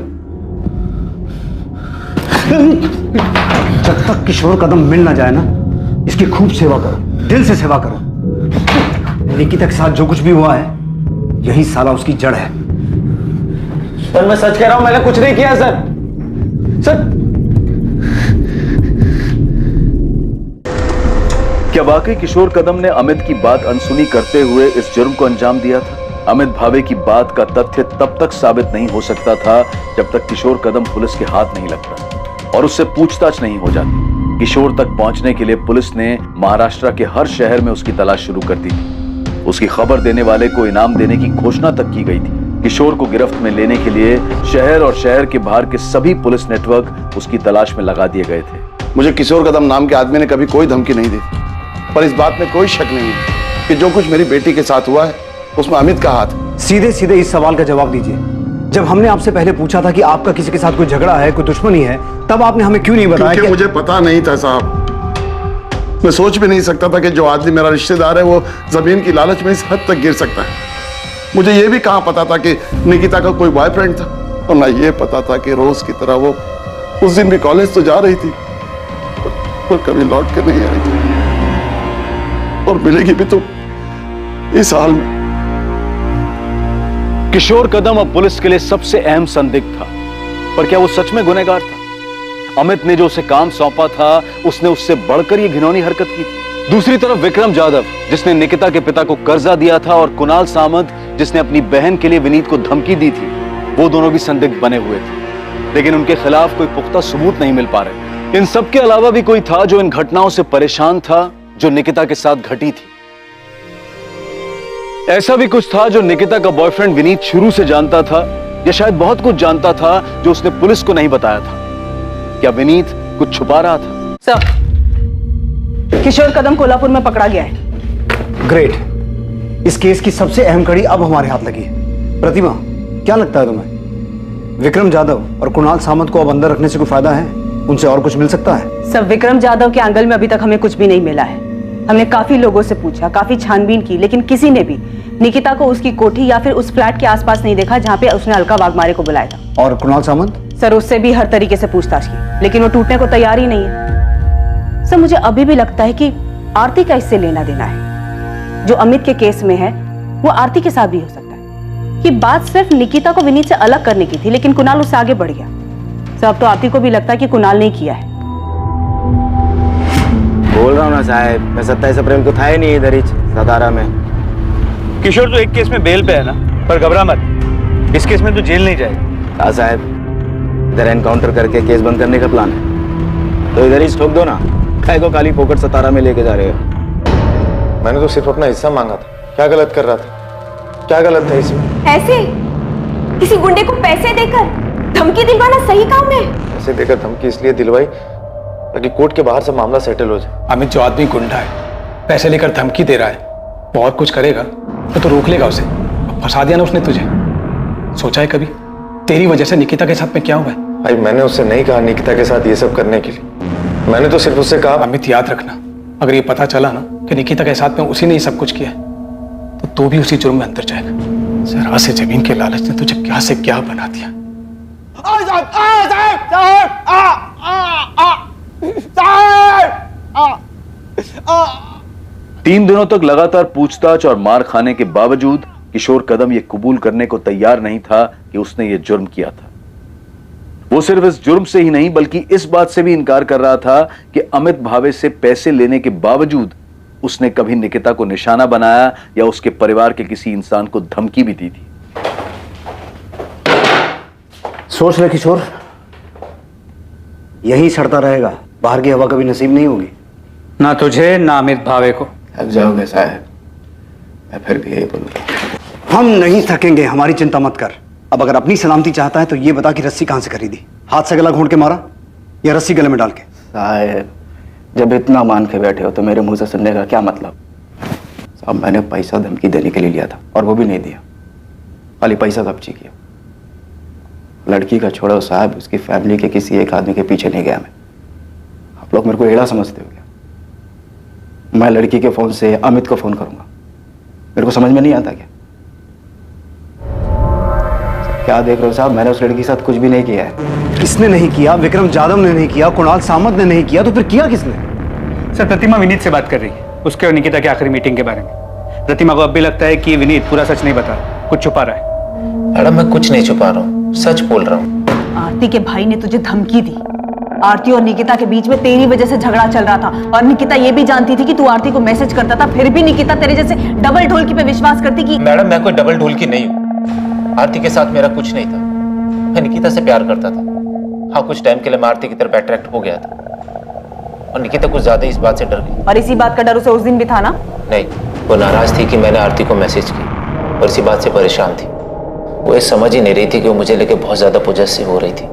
जब तक किशोर कदम मिल ना जाए ना, इसकी खूब सेवा करो, दिल से सेवा करो। निकिता के साथ जो कुछ भी हुआ है यही साला उसकी जड़ है। सर मैं सच कह रहा हूं, मैंने कुछ नहीं किया सर। क्या वाकई किशोर कदम ने अमित की बात अनसुनी करते हुए इस जुर्म को अंजाम दिया था? अमित भावे की बात का तथ्य तब तक साबित नहीं हो सकता था जब तक किशोर कदम पुलिस के हाथ नहीं लगता और उससे पूछताछ नहीं हो जाती। किशोर तक पहुंचने के लिए पुलिस ने महाराष्ट्र के हर शहर में उसकी तलाश शुरू कर दी थी। उसकी खबर देने वाले को इनाम देने की घोषणा तक की गई थी। किशोर को गिरफ्त में लेने के लिए शहर और शहर के बाहर के सभी पुलिस नेटवर्क उसकी तलाश में लगा दिए गए थे। मुझे किशोर कदम नाम के आदमी ने कभी कोई धमकी नहीं दी, पर इस बात में कोई शक नहीं है कि जो कुछ मेरी बेटी के साथ हुआ है उसमें अमित का हाथ। सीधे सीधे इस सवाल का जवाब दीजिए। जब हमने आपसे पहले पूछा था कि आपका किसी के साथ कोई झगड़ा है, कोई दुश्मनी है, तब आपने हमें क्यों नहीं बताया? क्योंकि मुझे पता नहीं था साहब। मैं सोच भी नहीं सकता था कि जो आदमी मेरा रिश्तेदार है वो जमीन की लालच में इस हद तक गिर सकता है। मुझे ये भी कहां पता था कि निकिता का कोई बॉयफ्रेंड था, और ना ये पता था कि रोज की तरह वो उस दिन भी कॉलेज तो जा रही थी पर कभी लौट कर नहीं आई थी, और मिलेगी भी तो इस हाल में। किशोर कदम अब पुलिस के लिए सबसे अहम संदिग्ध था, पर क्या वो सच में गुनहगार था? अमित ने जो उसे काम सौंपा था उसने उससे बढ़कर ये घिनौनी हरकत की थी। दूसरी तरफ विक्रम जाधव, जिसने निकिता के पिता को कर्जा दिया था, और कुणाल सामंत, जिसने अपनी बहन के लिए विनीत को धमकी दी थी, वो दोनों भी संदिग्ध बने हुए थे, लेकिन उनके खिलाफ कोई पुख्ता सबूत नहीं मिल पा रहे। इन सब के अलावा भी कोई था जो इन घटनाओं से परेशान था जो निकिता के साथ घटी थी। ऐसा भी कुछ था जो निकिता का बॉयफ्रेंड विनीत शुरू से जानता था, या शायद बहुत कुछ जानता था जो उसने पुलिस को नहीं बताया था। क्या विनीत कुछ छुपा रहा था? सर, किशोर कदम कोल्हापुर में पकड़ा गया है। ग्रेट। इस केस की सबसे अहम कड़ी अब हमारे हाथ लगी है। प्रतिमा, क्या लगता है तुम्हें, विक्रम जाधव और कुणाल सामंत को अब अंदर रखने से कोई फायदा है? उनसे और कुछ मिल सकता है? सब विक्रम जाधव के एंगल में अभी तक हमें कुछ भी नहीं मिला है। हमने काफी लोगों से पूछा, काफी छानबीन की, लेकिन किसी ने भी निकिता को उसकी कोठी या फिर उस फ्लैट के आसपास नहीं देखा जहाँ पे उसने अलका वाघमारे को बुलाया था। और कुणाल सामंत? सर, उससे भी हर तरीके से पूछताछ की, लेकिन वो टूटने को तैयार ही नहीं है। सर, मुझे अभी भी लगता है कि आरती का इससे लेना देना है। जो अमित के केस में है वो आरती के साथ भी हो सकता है। कि बात सिर्फ निकिता को विनीत से अलग करने की थी, लेकिन कुणाल उससे आगे बढ़ गया। सर, अब तो आरती को भी लगता है कि कुणाल ने किया है। बोल रहा हूँ ना साहब, मैं 27 अप्रैल को था ही नहीं इधर ही सतारा में। किशोर तो एक केस में बेल पे है ना, पर घबरा मत, इस केस में तो जेल नहीं जाएगा। हाँ साहब, इधर एनकाउंटर करके केस बंद करने का प्लान है, तो इधर ही ठोक दो ना। काय को खाली फोकट सतारा में लेके जा रहे हो? मैंने तो सिर्फ अपना हिस्सा मांगा था, क्या गलत कर रहा था? क्या गलत है इसमें? ऐसे किसी गुंडे को पैसे देकर धमकी दिलवाना सही काम है? पैसे देकर धमकी इसलिए दिलवाई ताकि कोर्ट के बाहर से मामला सेटल हो जाए। अमित जो आदमी गुंडा है, पैसे लेकर धमकी दे रहा है, वो और कुछ करेगा तो रोक लेगा उसे। फंसा दिया ना उसने तुझे। सोचा है कभी तेरी वजह से निकिता के साथ में क्या हुआ है? भाई मैंने उससे नहीं कहा निकिता के साथ ये सब करने के लिए, मैंने तो सिर्फ उससे कहा। अमित याद रखना, अगर ये पता चला ना कि निकिता के साथ में उसी ने सब कुछ किया तो तू भी उसी जुर्म में अंदर जाएगा। जरा से जमीन के लालच ने तुझे क्या से क्या बना दिया। 3 दिनों तक लगातार पूछताछ और मार खाने के बावजूद किशोर कदम यह कबूल करने को तैयार नहीं था कि उसने यह जुर्म किया था। वो सिर्फ इस जुर्म से ही नहीं बल्कि इस बात से भी इनकार कर रहा था कि अमित भावे से पैसे लेने के बावजूद उसने कभी निकिता को निशाना बनाया या उसके परिवार के किसी इंसान को धमकी भी दी थी। सोच ले किशोर, यही सड़ता रहेगा, बाहर की हवा कभी नसीब नहीं होगी। ना तुझे ना अमित भावे को। थक जाओगे साहब, मैं फिर भी यही बोलूंगा। हम नहीं थकेंगे, हमारी चिंता मत कर। अब अगर अपनी सलामती चाहता है तो ये बता कि रस्सी कहां से खरीदी? हाथ से गला घोंट के मारा या रस्सी गले में डाल के? साहब जब इतना मान के बैठे हो तो मेरे मुंह से सुनने का क्या मतलब? साहब मैंने पैसा धमकी देने के लिए लिया था और वो भी नहीं दिया, खाली पैसा कब्जे किया। लड़की का छोड़ो साहब, उसकी फैमिली के किसी एक आदमी के पीछे नहीं गया मैं। आप लोग मेरे को एड़ा समझते हो क्या? मैं लड़की के फोन से अमित को फोन करूंगा? मेरे को समझ में नहीं आता क्या? क्या देख रहे हो साहब, मैंने उस लड़की के साथ कुछ भी नहीं किया है। किसने नहीं किया? विक्रम जाधव ने नहीं किया, कुणाल सामंत ने नहीं किया, तो फिर किया किसने? सर प्रतिमा विनीत से बात कर रही है, उसके और निकिता की आखिरी मीटिंग के बारे में। प्रतिमा को अब भी लगता है कि विनीत पूरा सच नहीं बता रहा, कुछ छुपा रहा है। मैडम मैं कुछ नहीं छुपा रहा हूँ, सच बोल रहा हूँ। आरती के भाई ने तुझे धमकी दी। आरती और निकिता के बीच में तेरी वजह से झगड़ा चल रहा था और निकिता ये भी जानती थी कि तू आरती को मैसेज करता था, फिर भी निकिता तेरे जैसे डबल ढोलकी पे विश्वास करती कि मैडम मैं कोई डबल ढोलकी नहीं हूँ। आरती के साथ मेरा कुछ नहीं था, मैं निकिता से प्यार करता था। हाँ कुछ टाइम के लिए मैं आरती की तरफ अट्रैक्ट हो गया था और निकिता कुछ ज्यादा इस बात से डर गई। और इसी बात का डर उसे उस दिन भी था ना? नहीं, वो नाराज थी कि मैंने आरती को मैसेज की और इसी बात से परेशान थी। वो ये समझ ही नहीं रही थी कि वो मुझे लेके बहुत ज्यादा पोजेसिव हो रही थी।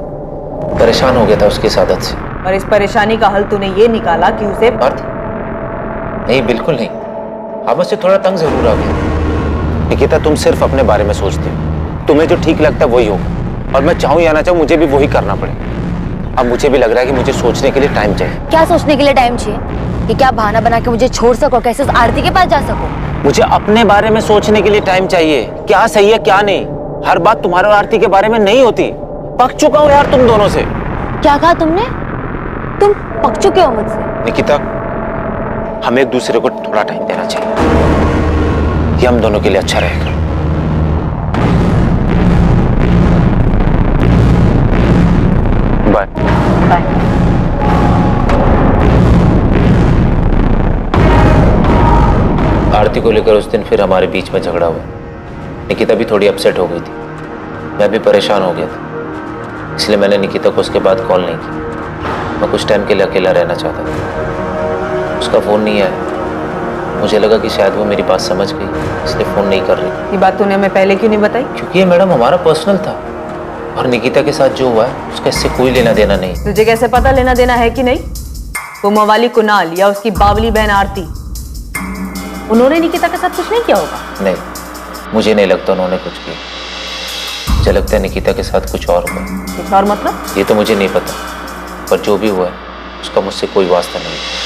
परेशान हो गया था उसकी इस आदत से। और इस परेशानी का हल तूने ये निकाला कि उसे नहीं बिल्कुल नहीं, आप मुझसे थोड़ा तंग जरूर आ गया। निकिता तुम सिर्फ अपने बारे में सोचती हो, तुम्हें जो ठीक लगता है वही होगा और मैं चाहूँ या ना चाहूँ मुझे भी वही करना पड़े। अब मुझे भी लग रहा है कि मुझे सोचने के लिए टाइम चाहिए। क्या सोचने के लिए टाइम चाहिए? कि क्या बहाना बना के मुझे छोड़ सको, कैसे उस आरती के पास जा सको? मुझे अपने बारे में सोचने के लिए टाइम चाहिए, क्या सही है क्या नहीं। हर बात तुम्हारे और आरती के बारे में नहीं होती। पक चुका हूँ यार तुम दोनों से। क्या कहा तुमने? तुम पक चुके हो मुझसे? निकिता हमें एक दूसरे को थोड़ा टाइम देना चाहिए, ये हम दोनों के लिए अच्छा रहेगा। Bye bye. आरती को लेकर उस दिन फिर हमारे बीच में झगड़ा हुआ। निकिता भी थोड़ी अपसेट हो गई थी, मैं भी परेशान हो गया था, इसलिए मैंने निकिता को उसके बाद कॉल नहीं की। मैं कुछ टाइम के लिए अकेला रहना चाहता था। उसका फोन नहीं आया, मुझे लगा कि शायद वो मेरी बात समझ गई, इसलिए फोन नहीं कर रही। ये बात तूने हमें पहले क्यों नहीं बताई? क्योंकि ये मैडम हमारा पर्सनल था और निकिता के साथ जो हुआ है उसका इससे कोई लेना देना नहीं। तुझे कैसे पता लेना देना है कि नहीं? वो मवाली कुणाल या उसकी बावली बहन आरती, उन्होंने निकिता के साथ कुछ नहीं किया होगा? नहीं, मुझे नहीं लगता उन्होंने कुछ किया। मुझे लगता है निकिता के साथ कुछ और हुआ। कुछ और मतलब? ये तो मुझे नहीं पता, पर जो भी हुआ है उसका मुझसे कोई वास्ता नहीं।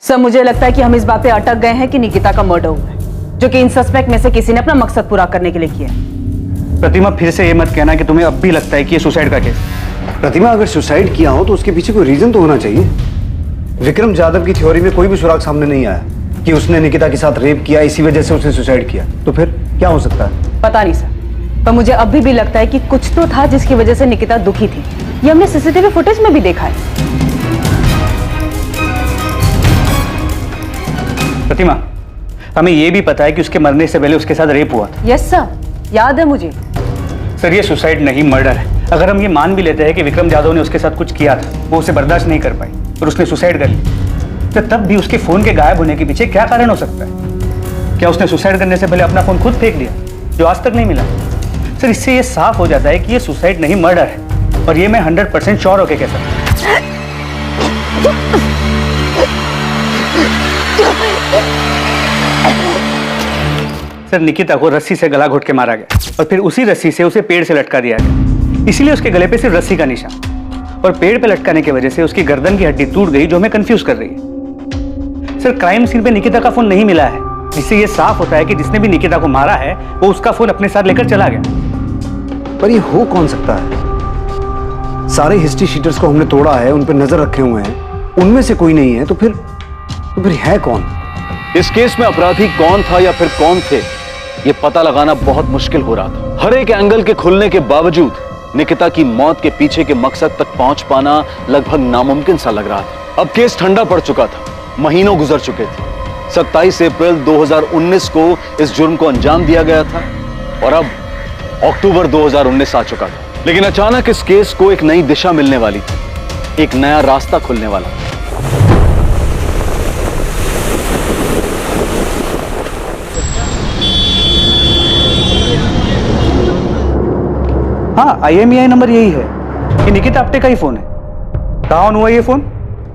सर मुझे लगता है कि हम इस बात पे अटक गए हैं कि निकिता का मर्डर हुआ है, जो कि इन सस्पेक्ट में से किसी ने अपना मकसद पूरा करने के लिए किया है। प्रतिमा फिर से ये मत कहना कि तुम्हें अब भी लगता है कि ये सुसाइड का केस। प्रतिमा अगर सुसाइड किया हो तो उसके पीछे कोई रीजन तो होना चाहिए। विक्रम जाधव की थ्योरी में कोई भी सुराग सामने नहीं आया कि उसने निकिता के साथ रेप किया, इसी वजह से उसने सुसाइड किया। तो फिर क्या हो सकता है? पता नहीं सर, पर मुझे अभी भी लगता है कि कुछ तो था जिसकी वजह से निकिता दुखी थी। ये हमने सीसीटीवी फुटेज में भी देखा है। प्रतिमा, हमें यह भी पता है कि उसके मरने से पहले उसके साथ रेप हुआ था। यस सर, याद है मुझे। सर ये सुसाइड नहीं मर्डर है। अगर हम ये मान भी लेते हैं कि विक्रम जाधव ने उसके साथ कुछ किया था, वो उसे बर्दाश्त नहीं कर पाई और उसने सुसाइड कर ली, तो तब भी उसके फोन के गायब होने के पीछे क्या कारण हो सकता है? क्या उसने सुसाइड करने से पहले अपना फोन खुद फेंक दिया जो आज तक नहीं मिला? सर, इससे ये साफ हो जाता है कि ये सुसाइड नहीं मर्डर है, और ये मैं 100% श्योर होके कह सकता हूं। सर, निकिता को रस्सी से गला घोट के मारा गया और फिर उसी रस्सी से उसे पेड़ से लटका दिया गया। इसीलिए उसके गले पे सिर्फ रस्सी का निशान, और पेड़ पे लटकाने की वजह से उसकी गर्दन की हड्डी टूट गई, जो हमें कंफ्यूज कर रही है। सर, क्राइम सीन पे निकिता का फोन नहीं मिला है, जिससे ये साफ होता है कि जिसने भी निकिता को मारा है वो उसका फोन अपने साथ लेकर चला गया। पर ये हो कौन सकता है? सारे हिस्ट्री शीटर्स को हमने तोड़ा है, उन पर नजर रखे हुए हैं, उनमें से कोई नहीं है, तो फिर है कौन? इस केस में अपराधी कौन था या फिर कौन थे, ये पता लगाना बहुत मुश्किल हो रहा था। हर एक एंगल के खुलने के बावजूद निकिता की मौत के पीछे के मकसद तक पहुंच पाना लगभग नामुमकिन सा लग रहा था। अब केस ठंडा पड़ चुका था, महीनों गुजर चुके थे। 27 अप्रैल 2019 को इस जुर्म को अंजाम दिया गया था और अब अक्टूबर 2019 आ चुका था। लेकिन अचानक इस केस को एक नई दिशा मिलने वाली थी, एक नया रास्ता खुलने वाला था। हाँ, IMEI नंबर यही है। ये निकिता आप्टे का ही फोन है। कहाँ ऑन हुआ ये फोन?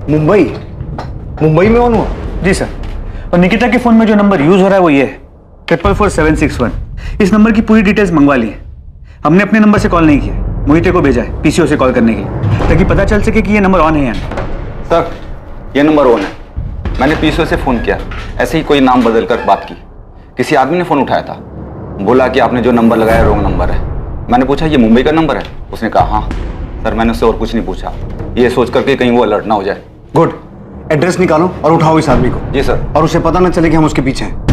मुंबई में ऑन हुआ? जी सर। और निकिता के फोन में जो नंबर यूज हो रहा है वो ये है 44761। इस नंबर की पूरी डिटेल्स मंगवा ली है। हमने अपने नंबर से कॉल नहीं किया, मोहिते को भेजा है PCO से कॉल करने के लिए, ताकि पता चल सके कि ये नंबर ऑन है या नहीं। सर, ये नंबर ऑन है। मैंने PCO से फोन किया, ऐसे ही कोई नाम बदल कर बात की। किसी आदमी ने फोन उठाया था, बोला कि आपने जो नंबर लगाया रॉन्ग नंबर है। मैंने पूछा ये मुंबई का नंबर है? उसने कहा हाँ। सर, मैंने उससे और कुछ नहीं पूछा, ये सोच करके कहीं वो अलर्ट ना हो जाए। गुड, एड्रेस निकालो और उठाओ इस आदमी को। जी सर। और उसे पता ना चले कि हम उसके पीछे हैं।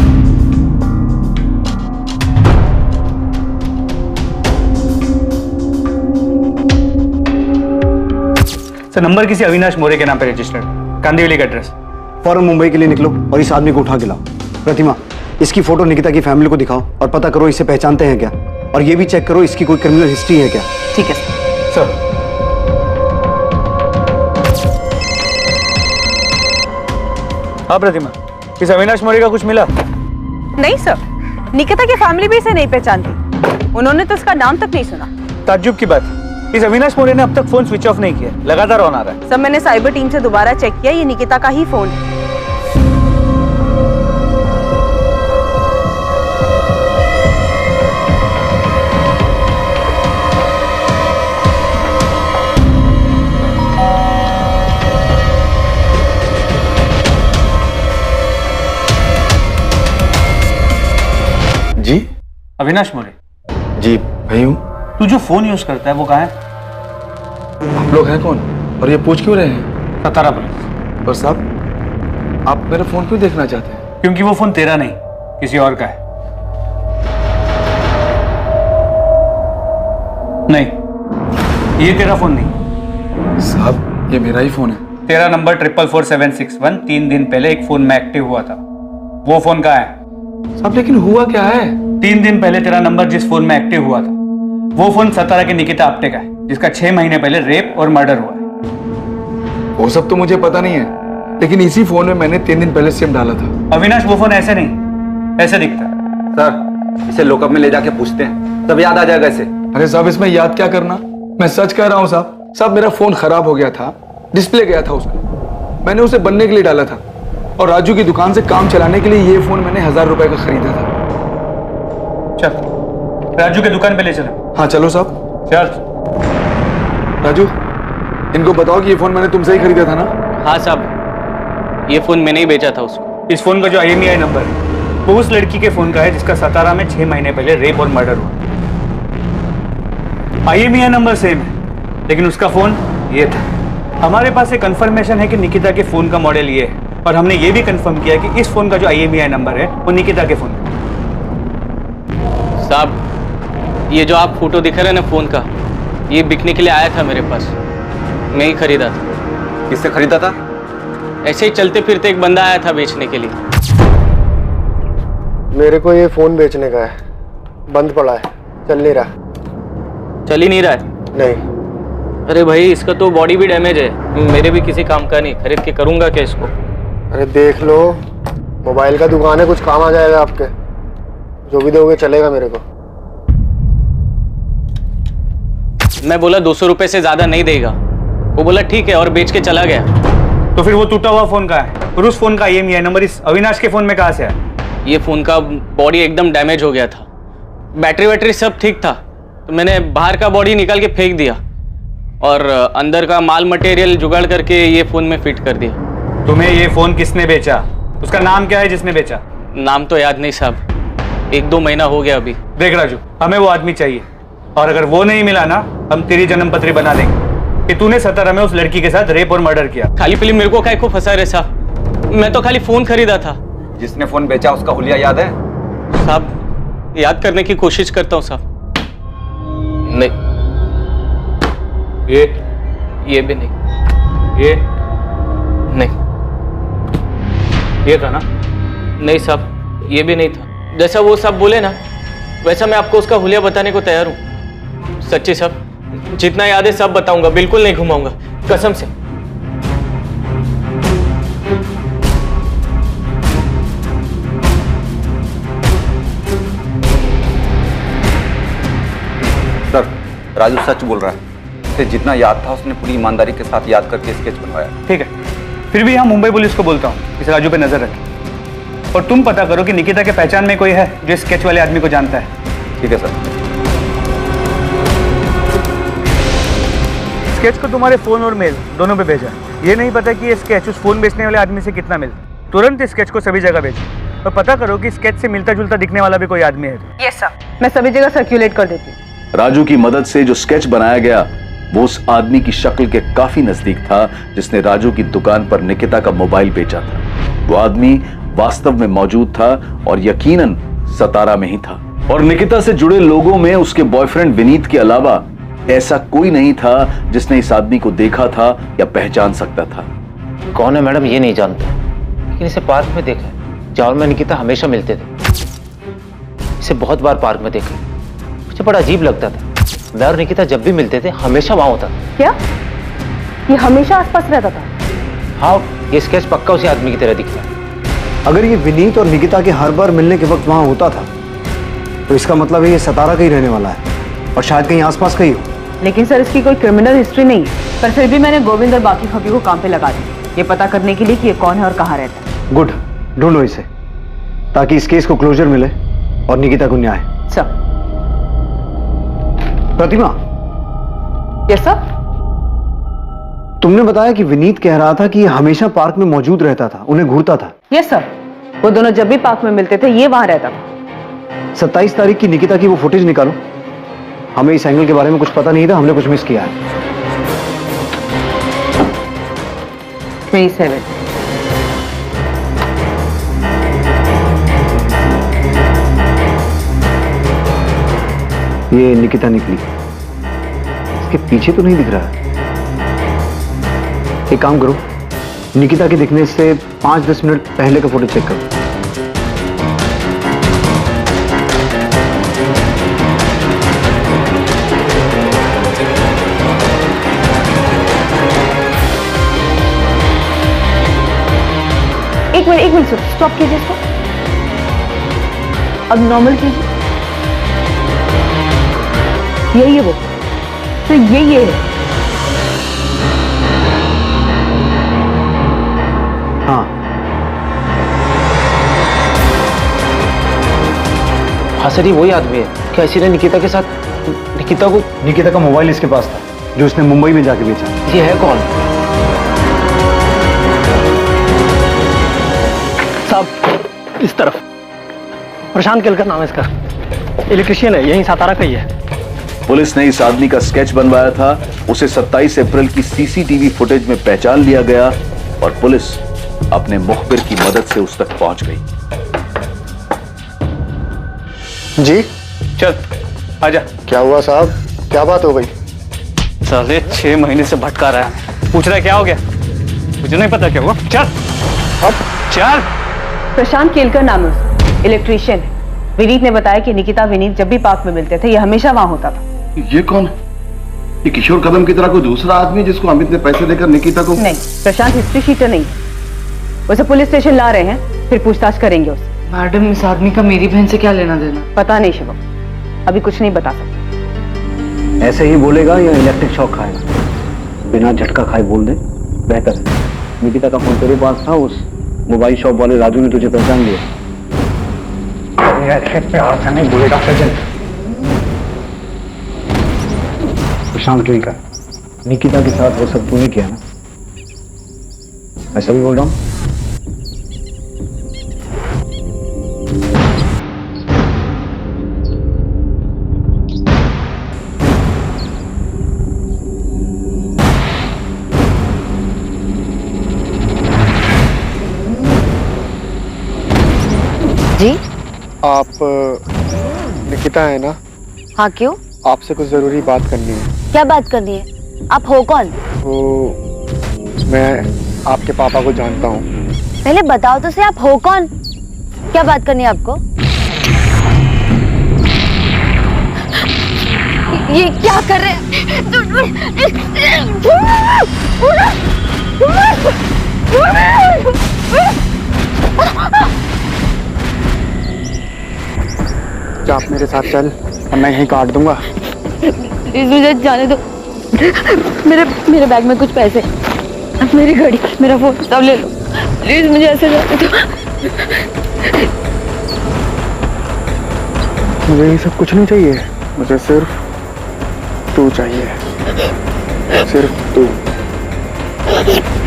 सर, नंबर किसी अविनाश मोरे के नाम पे रजिस्टर्ड, कांदिवली का एड्रेस। फौरन मुंबई के लिए निकलो और इस आदमी को उठा के लाओ। प्रतिमा, इसकी फोटो निकिता की फैमिली को दिखाओ और पता करो इसे पहचानते हैं क्या, और ये भी चेक करो इसकी कोई क्रिमिनल हिस्ट्री है क्या। ठीक है सर। हाँ प्रतिमा, इस अविनाश मोरे का कुछ मिला? नहीं सर, निकिता की फैमिली भी इसे नहीं पहचानती, उन्होंने तो इसका नाम तक नहीं सुना। ताज्जुब की बात, इस अविनाश मोरे ने अब तक फोन स्विच ऑफ नहीं किया, लगातार ऑन आ रहा है। सर, मैंने साइबर टीम से दोबारा चेक किया, ये निकिता का ही फोन है। जी अविनाश मोरे? जी भाई हूँ। तू जो फोन यूज करता है वो कहाँ है? आप लोग हैं कौन और ये पूछ क्यों रहे हैं? सतारा पुलिस। पर साहब, आप मेरा फोन क्यों देखना चाहते हैं? क्योंकि वो फोन तेरा नहीं, किसी और का है। नहीं, ये तेरा फोन नहीं। साहब, ये मेरा ही फोन है। तेरा नंबर 44761 3 दिन पहले एक फोन में एक्टिव हुआ था, वो फोन कहाँ है? साहब, लेकिन हुआ क्या है? 3 दिन पहले तेरा नंबर जिस फोन में एक्टिव हुआ था वो फोन सतारा के निकिता आप्टे का है, जिसका 6 महीने पहले रेप और मर्डर हुआ है। वो सब तो मुझे पता नहीं है, लेकिन इसी फोन में मैंने 3 दिन पहले सिम डाला था। अविनाश, वो फोन ऐसे नहीं, ऐसे दिखता है। सर, इसे लॉकअप में ले जाके पूछते हैं, तब याद आ जाएगा इसे। अरे साहब, इसमें याद क्या करना, मैं सच कह रहा हूँ साहब। साहब, मेरा फोन खराब हो गया था, डिस्प्ले गया था उसका, मैंने उसे बनने के लिए डाला था, और राजू की दुकान से काम चलाने के लिए ये फोन मैंने 1000 रुपए का खरीदा था। चल, राजू के दुकान पे ले चलो। हाँ चलो साहब। चल। राजू, इनको बताओ कि ये फोन मैंने तुमसे ही खरीदा था ना? हाँ साहब, ये फोन मैंने ही बेचा था उसको। इस फोन का जो IMEI नंबर है वो उस लड़की के फोन का है जिसका सतारा में 6 महीने पहले रेप और मर्डर हुआ। IMEI नंबर सेम है, लेकिन उसका फोन ये था। हमारे पास एक कंफर्मेशन है कि निकिता के फोन का मॉडल ये है, और हमने ये भी कंफर्म किया कि इस फोन का जो IMEI नंबर है वो निकिता के फोन का। साहब, ये जो आप फोटो दिखा रहे हैं ना फोन का, ये बिकने के लिए आया था मेरे पास, मैं ही खरीदा था। किससे खरीदा था? ऐसे ही चलते फिरते एक बंदा आया था बेचने के लिए। मेरे को ये फोन बेचने का है, बंद पड़ा है, चल नहीं रहा। चल ही नहीं रहा है? नहीं। अरे भाई इसका तो बॉडी भी डैमेज है, मेरे भी किसी काम का नहीं, खरीद के करूंगा क्या इसको? अरे देख लो, मोबाइल का दुकान है, कुछ काम आ जाएगा आपके। जो भी दोगे चलेगा मेरे को। मैं बोला 200 रुपए से ज्यादा नहीं देगा, वो बोला ठीक है और बेच के चला गया। तो फिर वो टूटा हुआ फोन का है और उस फोन का EMI नंबर इस अविनाश के फोन में कहां से आया? ये फोन का बॉडी एकदम डैमेज हो गया था, बैटरी वैटरी सब ठीक था, तो मैंने बाहर का बॉडी निकाल के फेंक दिया और अंदर का माल मटेरियल जुगाड़ करके ये फोन में फिट कर दिया। तुम्हें ये फोन किसने बेचा? उसका नाम क्या है जिसने बेचा? नाम तो याद नहीं साहब, 1-2 महीना हो गया अभी। देख राजू, हमें वो आदमी चाहिए और अगर वो नहीं मिला ना, हम तेरी जन्म पत्री बना देंगे कि तूने 17 में उस लड़की के साथ रेप और मर्डर किया। खाली पीली मेरे को काहे को फंसा रहे साहब, मैं तो खाली फोन खरीदा था। जिसने फोन बेचा उसका हुलिया याद है? साहब याद करने की कोशिश करता हूँ साहब। नहीं, ये भी नहीं, ये नहीं, ये था ना? नहीं साहब, ये भी नहीं था। जैसा वो सब बोले ना वैसा मैं आपको उसका हुलिया बताने को तैयार हूँ। सच्ची साहब, जितना याद है सब बताऊंगा, बिल्कुल नहीं घुमाऊंगा, कसम से। सर, राजू सच बोल रहा है। उसे जितना याद था उसने पूरी ईमानदारी के साथ याद करके स्केच बनवाया। ठीक है, फिर भी यहाँ मुंबई पुलिस को बोलता हूँ इस राजू पे नजर रखें और तुम पता करो कि निकिता के पहचान में कोई है जो स्केच वाले आदमी को जानता है। ठीक है सर। स्केच को तुम्हारे फोन और मेल दोनों पे भेजा। ये नहीं पता कि ये स्केच उस फोन बेचने वाले आदमी से कितना मिलता। तुरंत स्केच को सभी जगह भेजो और पता करो कि स्केच से मिलता जुलता दिखने वाला भी कोई आदमी है। यस सर, मैं सभी जगह सर्कुलेट कर देती हूँ। राजू की मदद से जो स्केच बनाया गया वो उस आदमी की शक्ल के काफी नजदीक था जिसने राजू की दुकान पर निकिता का मोबाइल बेचा था। वो आदमी वास्तव में मौजूद था और यकीनन 17 में ही था और निकिता से जुड़े लोगों में उसके बॉयफ्रेंड विनीत के अलावा ऐसा कोई नहीं था जिसने इस आदमी को देखा था या पहचान सकता था। कौन है मैडम ये नहीं जानता, लेकिन इसे पार्क में देखा है। जहाँ मैं निकिता हमेशा मिलते थे, इसे बहुत बार पार्क में देखा। मुझे बड़ा अजीब लगता था, मैं और निकिता जब भी मिलते थे हमेशा वहां होता था। क्या ये हमेशा आसपास रहता था? हाँ, ये स्केच पक्का उसी आदमी की तरह दिखता है। अगर ये विनीत और निकिता के हर बार मिलने के वक्त वहां होता था तो इसका मतलब है ये 17 का ही रहने वाला है और शायद कहीं आसपास का ही हो। लेकिन सर इसकी कोई क्रिमिनल हिस्ट्री नहीं है, पर फिर भी मैंने गोविंद और बाकी खबी को काम पे लगा दिया ये पता करने के लिए कि ये कौन है और कहाँ रहता है। गुड, ढूंढो इसे ताकि इस केस को क्लोजर मिले और निकिता को न्याय। सर। प्रतिमा। Yes sir. तुमने बताया कि विनीत कह रहा था कि ये हमेशा पार्क में मौजूद रहता था, उन्हें घूरता था। यस सर, वो दोनों जब भी पार्क में मिलते थे ये वहां रहता था। 27 तारीख की निकिता की वो फुटेज निकालो। हमें इस एंगल के बारे में कुछ पता नहीं था, हमने कुछ मिस किया है। 27 ये निकिता निकली, इसके पीछे तो नहीं दिख रहा है। एक काम करो, निकिता के दिखने से 5-10 मिनट पहले का फोटो चेक करो। एक मिनट सर, स्टॉप कीजिए इसको। अब नॉर्मल कीजिए। यही है वो, तो यही है। हाँ हाँ सर, ये वही आदमी है। क्या इसी ने निकिता के साथ निकिता का मोबाइल इसके पास था जो उसने मुंबई में जाके बेचा। ये है कौन? साहब इस तरफ प्रशांत केलकर नाम है इसका, इलेक्ट्रिशियन है, यहीं सातारा का ही है। पुलिस ने इस आदमी का स्केच बनवाया था, उसे 27 अप्रैल की सीसीटीवी फुटेज में पहचान लिया गया और पुलिस अपने मुखबिर की मदद से उस तक पहुंच गई। जी चल आजा। क्या हुआ साहब, क्या बात हो गई? साले 6 महीने से भटका रहा है, पूछ रहा है क्या हो गया? मुझे नहीं पता क्या हुआ। चल अब चल। प्रशांत केलकर नाम है उसका, इलेक्ट्रिशियन है। विनीत ने बताया कि निकिता विनीत जब भी पार्क में मिलते थे ये हमेशा वहां होता था। ये कौन है? ये किशोर कदम की तरह कोई दूसरा आदमी जिसको अमित ने पैसे देकर निकिता को? नहीं, प्रशांत हिस्ट्री शीटर नहीं, उसे पुलिस स्टेशन ला रहे हैं, फिर पूछताछ करेंगे उससे। मैडम, इस आदमी का मेरी बहन से क्या लेना देना? पता नहीं शिवम, अभी कुछ नहीं बता सकता। ऐसे ही बोलेगा या इलेक्ट्रिक शॉक खाएगा? बिना झटका खाए बोल दे, बेहतर है। निकिता का फोन तेरे पास था, उस मोबाइल शॉप वाले राजू ने तुझे पहचान लिया। प्यार से नहीं बोलेगा सज्जन। प्रशांत क्यों कर? निकिता के साथ वो सब तूने किया ना? ऐसा भी बोल रहा हूँ? जी आप निकिता है ना? हाँ, क्यों? आपसे कुछ जरूरी बात करनी है। क्या बात करनी है? आप हो कौन? तो मैं आपके पापा को जानता हूँ। पहले बताओ तो सही, आप हो कौन? क्या बात करनी है आपको? ये क्या कर रहे हैं? क्या आप मेरे साथ चल, और मैं यहीं काट दूंगा। प्लीज मुझे जाने दो। मेरे बैग में कुछ पैसे, मेरी घड़ी, मेरा फोन सब ले लो। प्लीज मुझे ऐसे जाने दो। मुझे ये सब कुछ नहीं चाहिए, मुझे सिर्फ तू चाहिए, सिर्फ तू।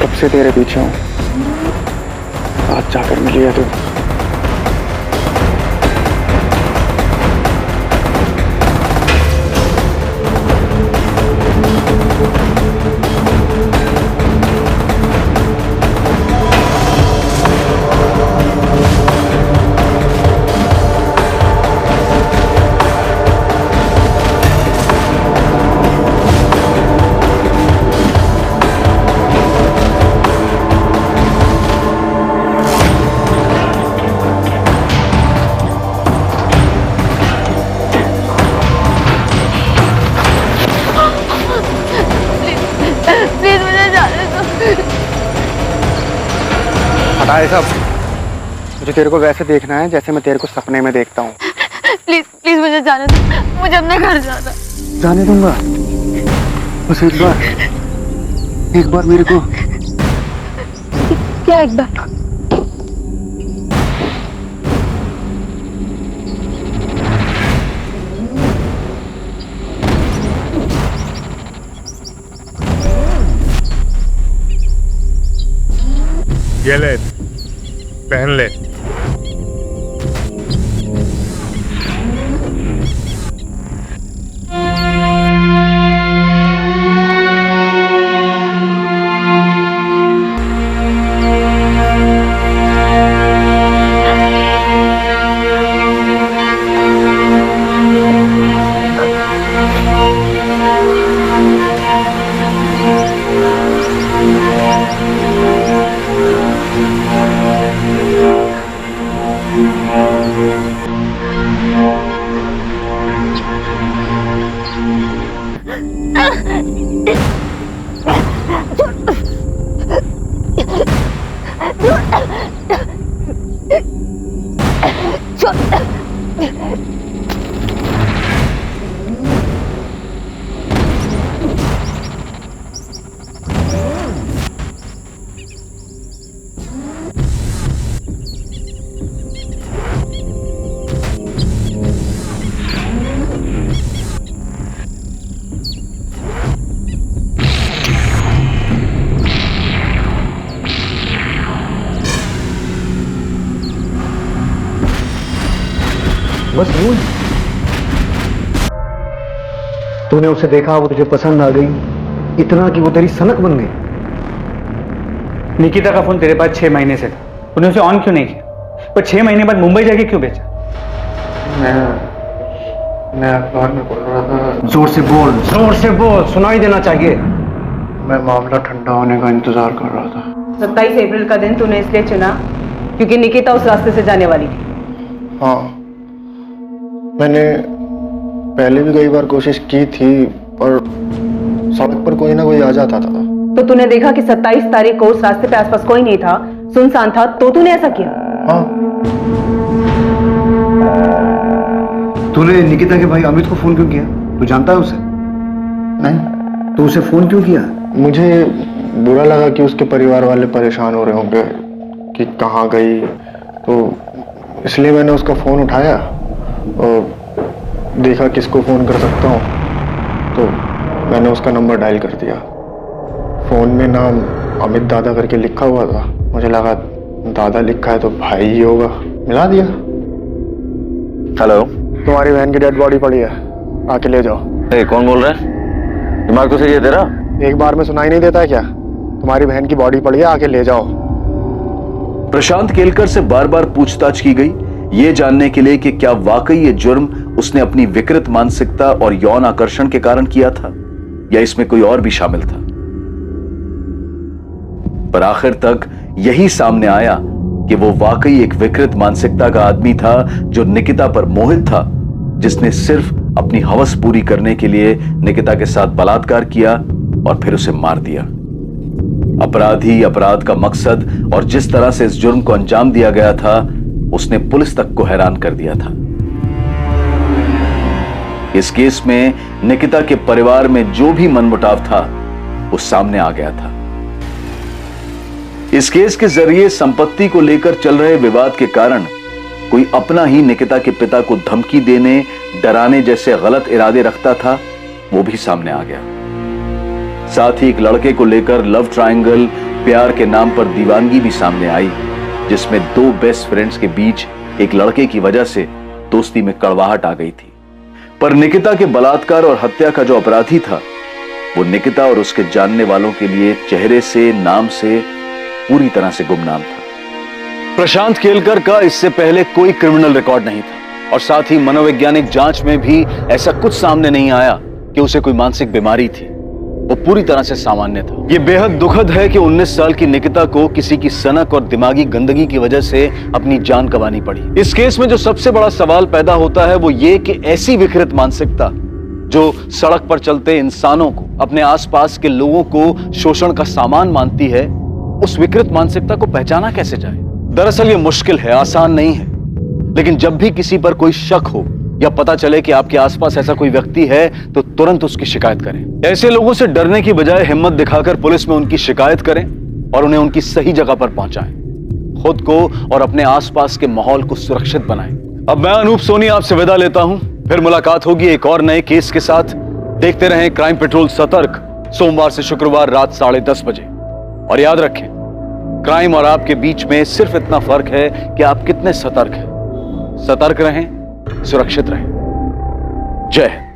कब से तेरे पीछे हूँ, आज जाकर मिल लिया तू। हटाए सब, मुझे तेरे को वैसे देखना है जैसे मैं तेरे को सपने में देखता हूँ। प्लीज प्लीज मुझे जाने दो, मुझे अपने घर जाना। जाने दूंगा, बस एक बार मेरे को। क्या एक बार? ये ले, पहन ले। बस यूं ही। तूने उसे देखा, वो तुझे पसंद आ गई, इतना कि वो तेरी सनक बन गई। निकिता का फोन तेरे पास 6 महीने से था, तूने उसे ऑन क्यों नहीं किया? पर 6 महीने बाद मुंबई जाके क्यों बेचा? मैं अखबार में पढ़ रहा था। जोर से बोल, जोर से बोल, सुनाई देना चाहिए। मैं मामला ठंडा होने का इंतजार कर रहा था। 27 अप्रैल का दिन तूने इसलिए चुना क्योंकि निकिता उस रास्ते से जाने वाली थी। हाँ, मैंने पहले भी कई बार कोशिश की थी, पर सड़क पर कोई ना कोई आ जाता था। तो तूने देखा कि 27 तारीख को उस रास्ते पे आसपास कोई नहीं था, सुनसान था, तो तूने ऐसा किया? हाँ। तूने निकिता के भाई अमित को फोन क्यों किया? तू जानता है उसे? नहीं। तो उसे फोन क्यों किया? मुझे बुरा लगा कि उसके परिवार वाले परेशान हो रहे होंगे कि कहाँ गई, तो इसलिए मैंने उसका फोन उठाया और देखा किसको फोन कर सकता हूँ, तो मैंने उसका नंबर डायल कर दिया। फोन में नाम अमित दादा करके लिखा हुआ था, मुझे लगा दादा लिखा है तो भाई ही होगा, मिला दिया। हेलो, तुम्हारी बहन की डेड बॉडी पड़ी है, आके ले जाओ। कौन बोल रहा है? दिमाग तो सही है तेरा? एक बार में सुनाई नहीं देता है क्या? तुम्हारी बहन की बॉडी पड़ी है, आके ले जाओ। प्रशांत केलकर से बार बार पूछताछ की गई, ये जानने के लिए कि क्या वाकई ये जुर्म उसने अपनी विकृत मानसिकता और यौन आकर्षण के कारण किया था या इसमें कोई और भी शामिल था। पर आखिर तक यही सामने आया कि वो वाकई एक विकृत मानसिकता का आदमी था जो निकिता पर मोहित था, जिसने सिर्फ अपनी हवस पूरी करने के लिए निकिता के साथ बलात्कार किया और फिर उसे मार दिया। अपराधी, अपराध का मकसद और जिस तरह से इस जुर्म को अंजाम दिया गया था, उसने पुलिस तक को हैरान कर दिया था। इस केस में निकिता के परिवार में जो भी मनमुटाव था वो सामने आ गया था। इस केस के जरिए संपत्ति को लेकर चल रहे विवाद के कारण कोई अपना ही निकिता के पिता को धमकी देने, डराने जैसे गलत इरादे रखता था, वो भी सामने आ गया। साथ ही एक लड़के को लेकर लव ट्रायंगल, प्यार के नाम पर दीवानगी भी सामने आई, जिसमें दो बेस्ट फ्रेंड्स के बीच एक लड़के की वजह से दोस्ती में कड़वाहट आ गई थी। पर निकिता के बलात्कार और हत्या का जो अपराधी था, वो निकिता और उसके जानने वालों के लिए चेहरे से, नाम से पूरी तरह से गुमनाम था। प्रशांत केलकर का इससे पहले कोई क्रिमिनल रिकॉर्ड नहीं था और साथ ही मनोवैज्ञानिक जांच में भी ऐसा कुछ सामने नहीं आया कि उसे कोई मानसिक बीमारी थी। वो पूरी तरह से सामान्य था। यह बेहद दुखद है कि 19 साल की निकिता को किसी की सनक और दिमागी गंदगी की वजह से अपनी जान गंवानी पड़ी। इस केस में जो सबसे बड़ा सवाल पैदा होता है वो ये कि ऐसी विकृत मानसिकता जो सड़क पर चलते इंसानों को, अपने आसपास के लोगों को शोषण का सामान मानती है, उस विकृत मानसिकता को पहचाना कैसे जाए। दरअसल ये मुश्किल है, आसान नहीं है, लेकिन जब भी किसी पर कोई शक हो या पता चले कि आपके आसपास ऐसा कोई व्यक्ति है तो तुरंत उसकी शिकायत करें। ऐसे लोगों से डरने की बजाय हिम्मत दिखाकर पुलिस में उनकी शिकायत करें और उन्हें उनकी सही जगह पर पहुंचाएं। खुद को और अपने आसपास के माहौल को सुरक्षित बनाएं। अब मैं अनूप सोनी आपसे विदा लेता हूं, फिर मुलाकात होगी एक और नए केस के साथ। देखते रहें क्राइम पेट्रोल सतर्क, सोमवार से शुक्रवार रात 10:30 बजे। और याद रखें, क्राइम और आपके बीच में सिर्फ इतना फर्क है कि आप कितने सतर्क हैं। सतर्क रहें, सुरक्षित रहें। जय हिंद।